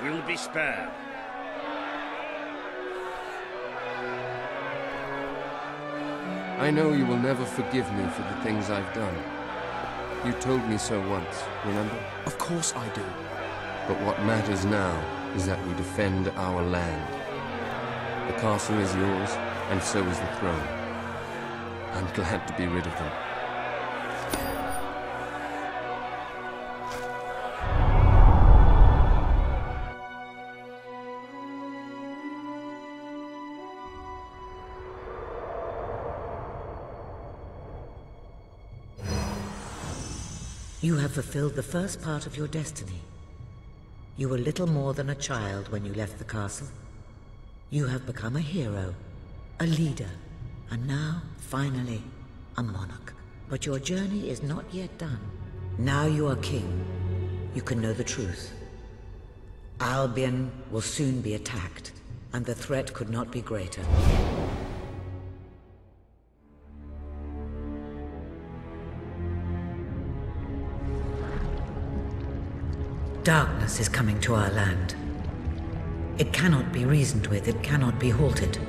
will be spared.
I know you will never forgive me for the things I've done. You told me so once, remember?
Of course I do.
But what matters now is that we defend our land. The castle is yours, and so is the throne. I'm glad to be rid of them.
You have fulfilled the first part of your destiny. You were little more than a child when you left the castle. You have become a hero, a leader, and now, finally, a monarch. But your journey is not yet done. Now you are king. You can know the truth. Albion will soon be attacked, and the threat could not be greater. Darkness is coming to our land. It cannot be reasoned with, it cannot be halted.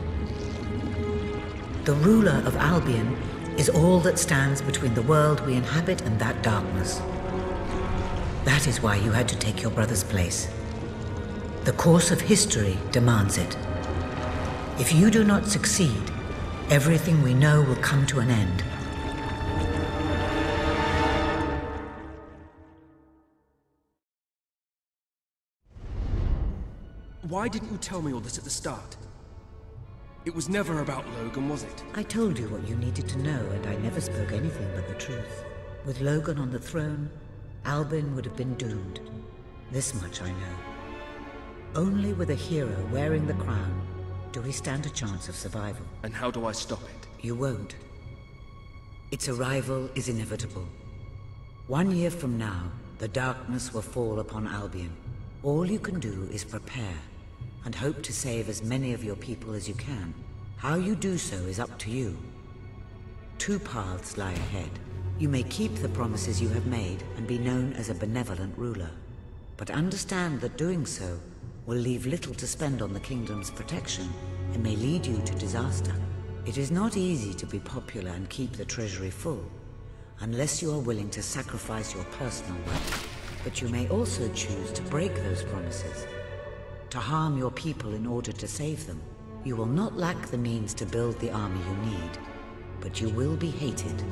The ruler of Albion is all that stands between the world we inhabit and that darkness. That is why you had to take your brother's place. The course of history demands it. If you do not succeed, everything we know will come to an end.
Why didn't you tell me all this at the start? It was never about Logan, was it?
I told you what you needed to know, and I never spoke anything but the truth. With Logan on the throne, Albion would have been doomed. This much I know. Only with a hero wearing the crown do we stand a chance of survival.
And how do I stop it?
You won't. Its arrival is inevitable. 1 year from now, the darkness will fall upon Albion. All you can do is prepare, and hope to save as many of your people as you can. How you do so is up to you. 2 paths lie ahead. You may keep the promises you have made and be known as a benevolent ruler. But understand that doing so will leave little to spend on the kingdom's protection and may lead you to disaster. It is not easy to be popular and keep the treasury full, unless you are willing to sacrifice your personal wealth. But you may also choose to break those promises, to harm your people in order to save them. You will not lack the means to build the army you need, but you will be hated.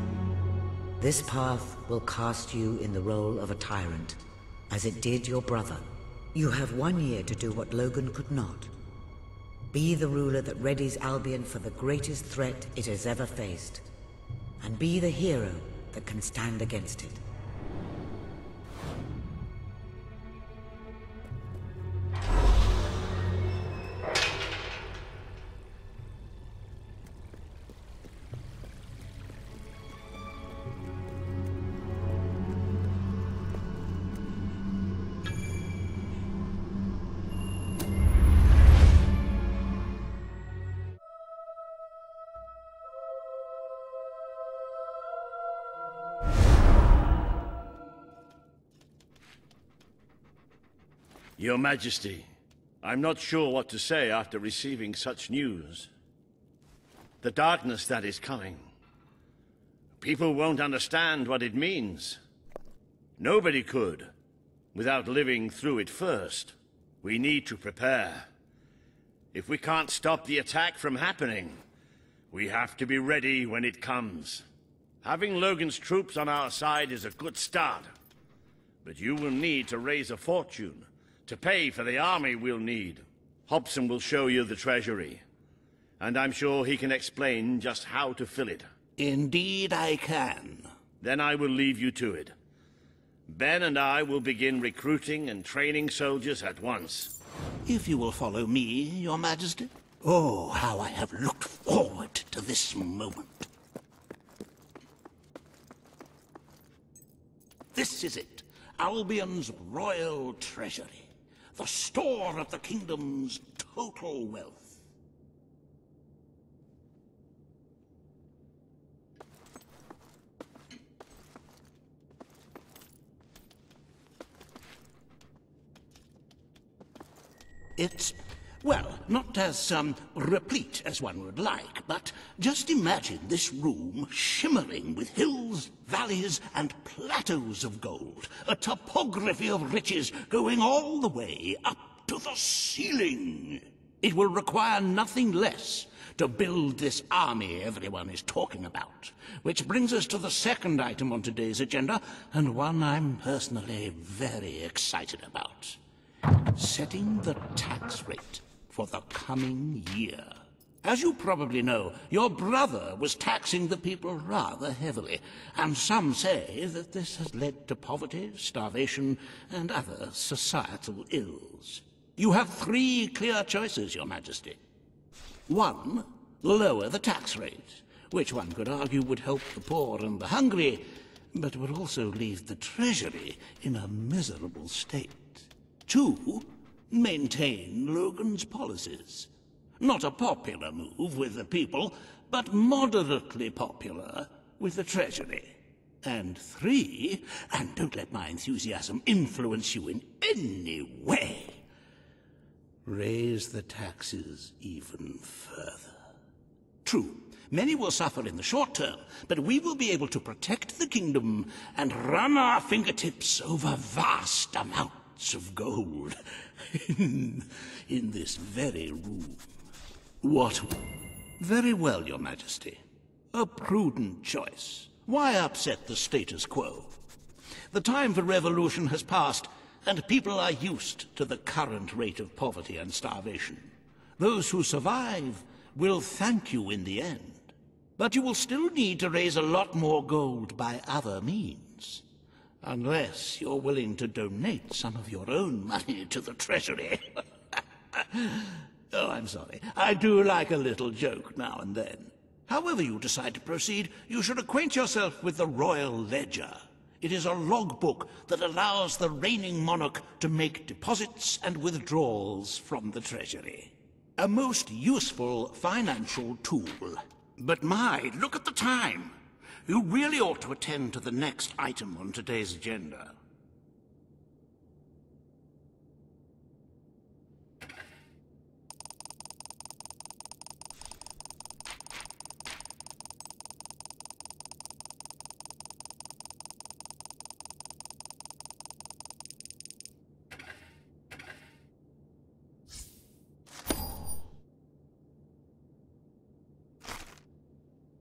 This path will cast you in the role of a tyrant, as it did your brother. You have 1 year to do what Logan could not. Be the ruler that readies Albion for the greatest threat it has ever faced, and be the hero that can stand against it.
Your Majesty, I'm not sure what to say after receiving such news. The darkness that is coming. People won't understand what it means. Nobody could, without living through it first. We need to prepare. If we can't stop the attack from happening, we have to be ready when it comes. Having Logan's troops on our side is a good start, but you will need to raise a fortune to pay for the army we'll need. Hobson will show you the treasury, and I'm sure he can explain just how to fill it.
Indeed I can.
Then I will leave you to it. Ben and I will begin recruiting and training soldiers at once.
If you will follow me, Your Majesty. Oh, how I have looked forward to this moment. This is it, Albion's royal treasury. The store of the kingdom's total wealth. It's, well, not as, replete as one would like, but just imagine this room shimmering with hills, valleys, and plateaus of gold. A topography of riches going all the way up to the ceiling. It will require nothing less to build this army everyone is talking about. Which brings us to the second item on today's agenda, and one I'm personally very excited about. Setting the tax rate for the coming year. As you probably know, your brother was taxing the people rather heavily, and some say that this has led to poverty, starvation, and other societal ills. You have 3 clear choices, Your Majesty. 1, lower the tax rate, which one could argue would help the poor and the hungry, but would also leave the treasury in a miserable state. 2, maintain Logan's policies. Not a popular move with the people, but moderately popular with the treasury. And 3, and don't let my enthusiasm influence you in any way, raise the taxes even further. True, many will suffer in the short term, but we will be able to protect the kingdom and run our fingertips over vast amounts of gold in this very room. What? Very well, Your Majesty. A prudent choice. Why upset the status quo? The time for revolution has passed, and people are used to the current rate of poverty and starvation. Those who survive will thank you in the end. But you will still need to raise a lot more gold by other means. Unless you're willing to donate some of your own money to the treasury. Oh, I'm sorry. I do like a little joke now and then. However you decide to proceed, you should acquaint yourself with the Royal Ledger. It is a logbook that allows the reigning monarch to make deposits and withdrawals from the treasury. A most useful financial tool. But my, look at the time. You really ought to attend to the next item on today's agenda.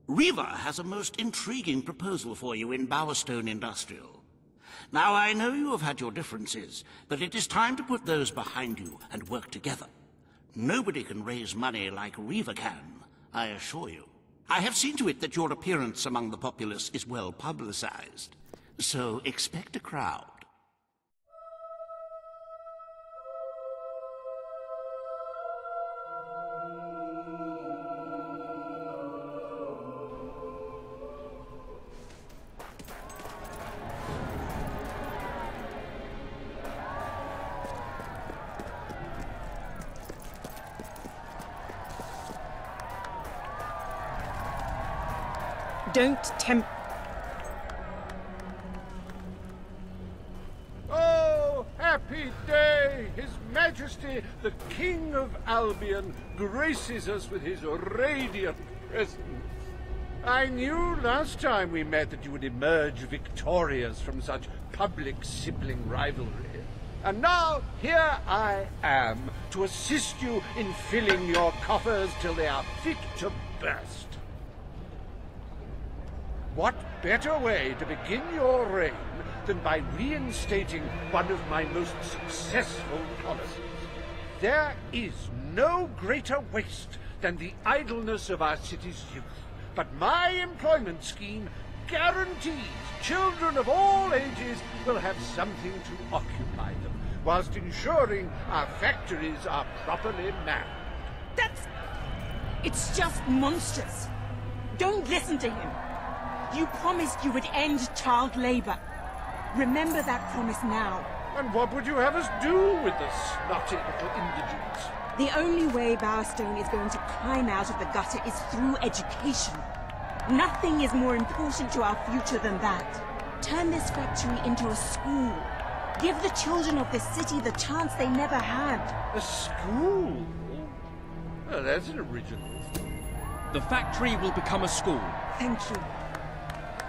Riva has a most intriguing proposal for you in Bowerstone Industrial. Now, I know you have had your differences, but it is time to put those behind you and work together. Nobody can raise money like Riva can, I assure you. I have seen to it that your appearance among the populace is well publicized, so expect a crowd.
Don't tempt...
Oh, happy day! His Majesty, the King of Albion, graces us with his radiant presence. I knew last time we met that you would emerge victorious from such public sibling rivalry. And now, here I am, to assist you in filling your coffers till they are fit to burst. What better way to begin your reign than by reinstating one of my most successful policies? There is no greater waste than the idleness of our city's youth, but my employment scheme guarantees children of all ages will have something to occupy them, whilst ensuring our factories are properly manned.
It's just monstrous. Don't listen to him. You promised you would end child labor. Remember that promise now.
And what would you have us do with the snotty little indigents?
The only way Bowerstone is going to climb out of the gutter is through education. Nothing is more important to our future than that. Turn this factory into a school. Give the children of this city the chance they never had.
A school? Oh, that's an original.
The factory will become a school.
Thank you.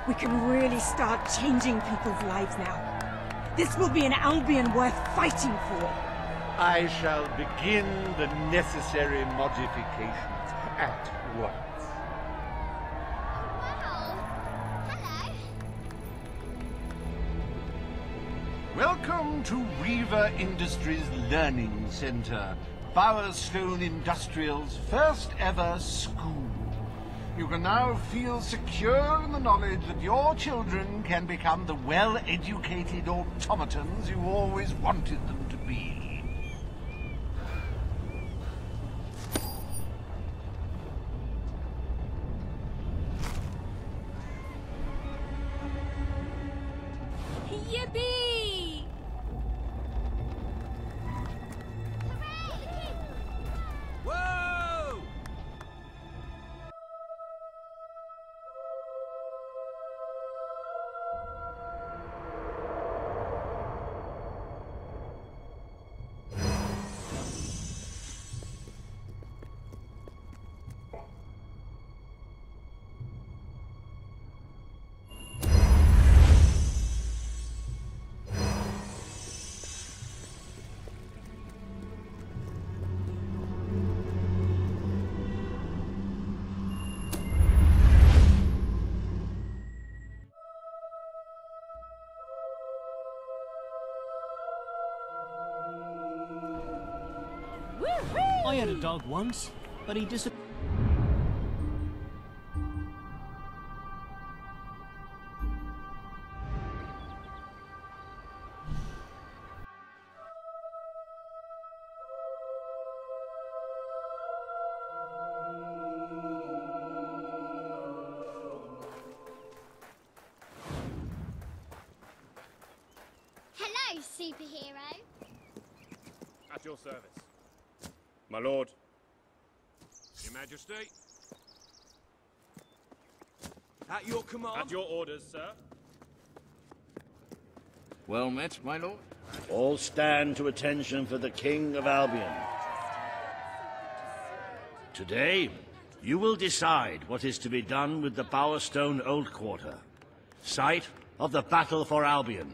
We can really start changing people's lives now. This will be an Albion worth fighting for.
I shall begin the necessary modifications at once. Welcome to Reaver Industries Learning Center, Bowerstone Industrial's first ever school. You can now feel secure in the knowledge that your children can become the well-educated automatons you always wanted them to be.
Yippee!
Whoa!
I had a dog once, but he disappeared.
Hello, superhero.
At your service. My lord. Your Majesty.
At your command.
At your orders, sir.
Well met, my lord. All stand to attention for the King of Albion. Today, you will decide what is to be done with the Bowerstone Old Quarter, site of the battle for Albion.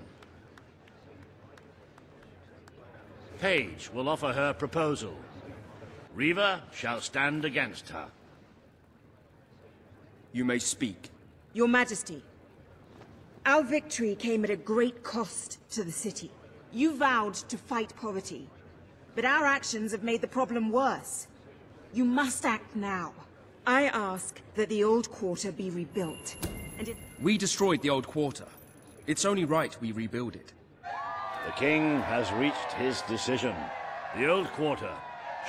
Paige will offer her proposal. Reaver shall stand against her.
You may speak.
Your Majesty, our victory came at a great cost to the city. You vowed to fight poverty, but our actions have made the problem worse. You must act now. I ask that the Old Quarter be rebuilt, and
We destroyed the Old Quarter. It's only right we rebuild it.
The King has reached his decision. The Old Quarter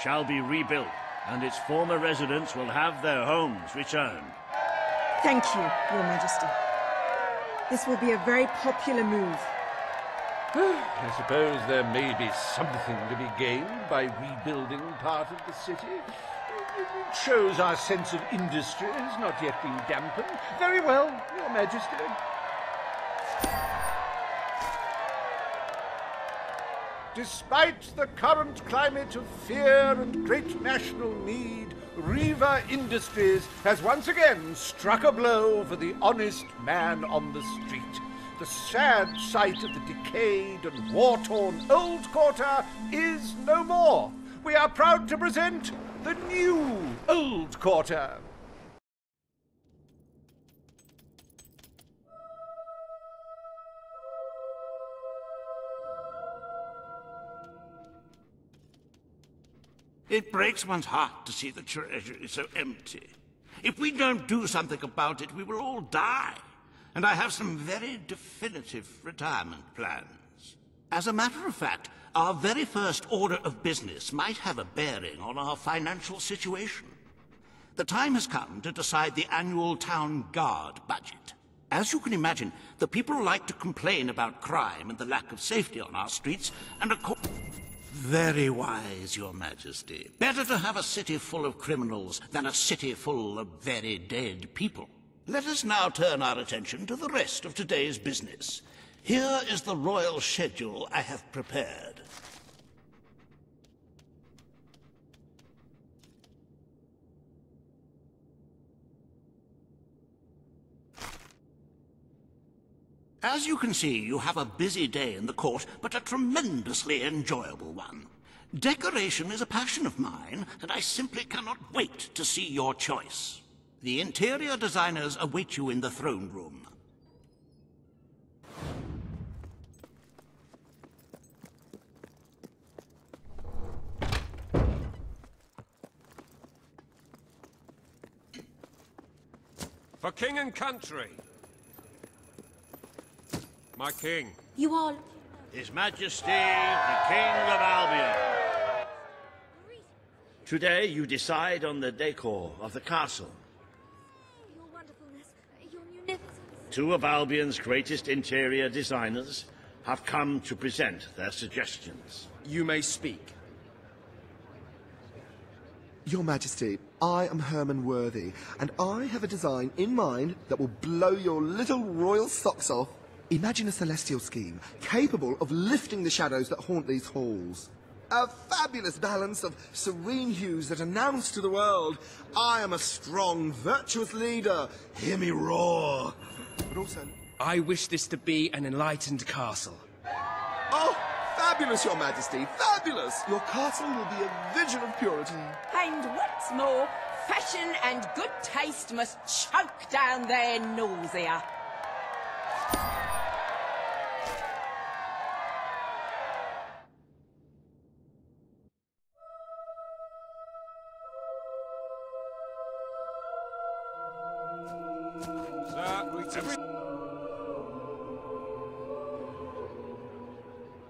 shall be rebuilt, and its former residents will have their homes returned.
Thank you, Your Majesty. This will be a very popular move.
I suppose there may be something to be gained by rebuilding part of the city. It shows our sense of industry has not yet been dampened. Very well, Your Majesty. Despite the current climate of fear and great national need, Reaver Industries has once again struck a blow for the honest man on the street. The sad sight of the decayed and war-torn Old Quarter is no more. We are proud to present the new Old Quarter.
It breaks one's heart to see the treasury so empty. If we don't do something about it, we will all die. And I have some very definitive retirement plans. As a matter of fact, our very first order of business might have a bearing on our financial situation. The time has come to decide the annual town guard budget. As you can imagine, the people like to complain about crime and the lack of safety on our streets, and Very wise, Your Majesty. Better to have a city full of criminals than a city full of very dead people. Let us now turn our attention to the rest of today's business. Here is the royal schedule I have prepared. As you can see, you have a busy day in the court, but a tremendously enjoyable one. Decoration is a passion of mine, and I simply cannot wait to see your choice. The interior designers await you in the throne room.
For king and country. My king.
You are...
His Majesty, the King of Albion. Today you decide on the decor of the castle.
Your wonderfulness, your munificence.
Two of Albion's greatest interior designers have come to present their suggestions.
You may speak.
Your Majesty, I am Herman Worthy, and I have a design in mind that will blow your little royal socks off. Imagine a celestial scheme capable of lifting the shadows that haunt these halls. A fabulous balance of serene hues that announce to the world, I am a strong, virtuous leader. Hear me roar. But also...
I wish this to be an enlightened castle.
Oh, fabulous, Your Majesty, fabulous! Your castle will be a vision of purity.
And what's more, fashion and good taste must choke down their nausea.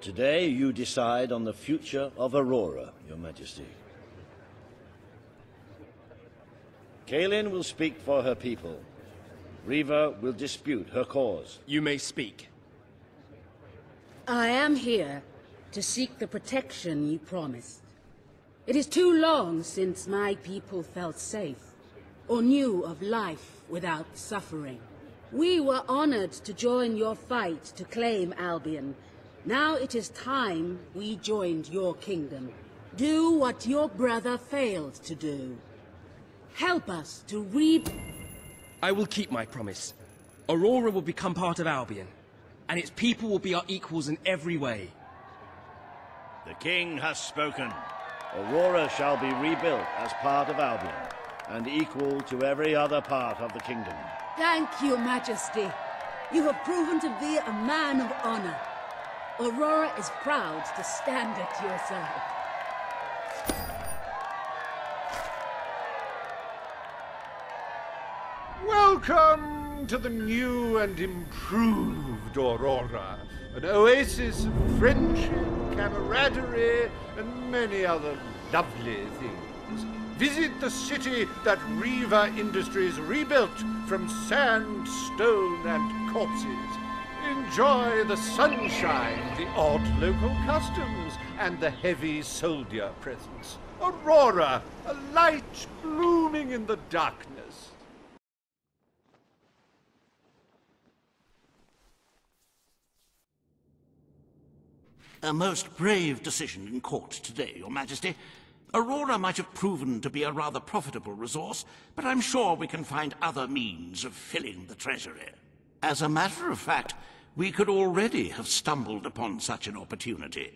Today you decide on the future of Aurora, Your Majesty. Kaelin will speak for her people. Riva will dispute her cause.
You may speak.
I am here to seek the protection you promised. It is too long since my people felt safe, or knew of life without suffering. We were honored to join your fight to claim Albion. Now it is time we joined your kingdom. Do what your brother failed to do. Help us to
I will keep my promise. Aurora will become part of Albion, and its people will be our equals in every way.
The king has spoken. Aurora shall be rebuilt as part of Albion, and equal to every other part of the kingdom.
Thank you, Majesty. You have proven to be a man of honor. Aurora is proud to stand at your side.
Welcome to the new and improved Aurora, an oasis of friendship, camaraderie, and many other lovely things. Visit the city that Riva Industries rebuilt from sand, stone, and corpses. Enjoy the sunshine, the odd local customs, and the heavy soldier presence. Aurora, a light blooming in the darkness.
A most brave decision in court today, Your Majesty. Aurora might have proven to be a rather profitable resource, but I'm sure we can find other means of filling the treasury. As a matter of fact, we could already have stumbled upon such an opportunity.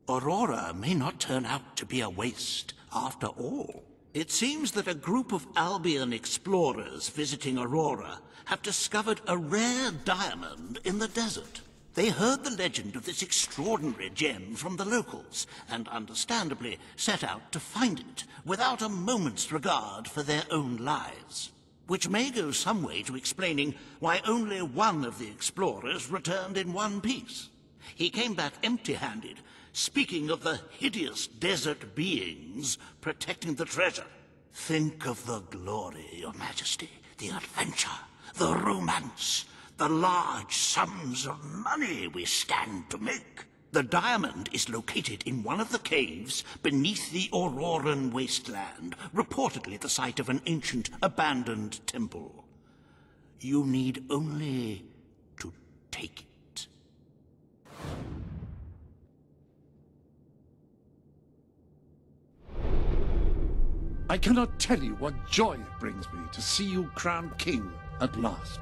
Aurora may not turn out to be a waste after all. It seems that a group of Albion explorers visiting Aurora have discovered a rare diamond in the desert. They heard the legend of this extraordinary gem from the locals, and understandably set out to find it, without a moment's regard for their own lives. Which may go some way to explaining why only one of the explorers returned in one piece. He came back empty-handed, speaking of the hideous desert beings protecting the treasure. Think of the glory, Your Majesty, the adventure, the romance, the large sums of money we stand to make. The diamond is located in one of the caves beneath the Auroran wasteland, reportedly the site of an ancient, abandoned temple. You need only to take it.
I cannot tell you what joy it brings me to see you crowned king at last.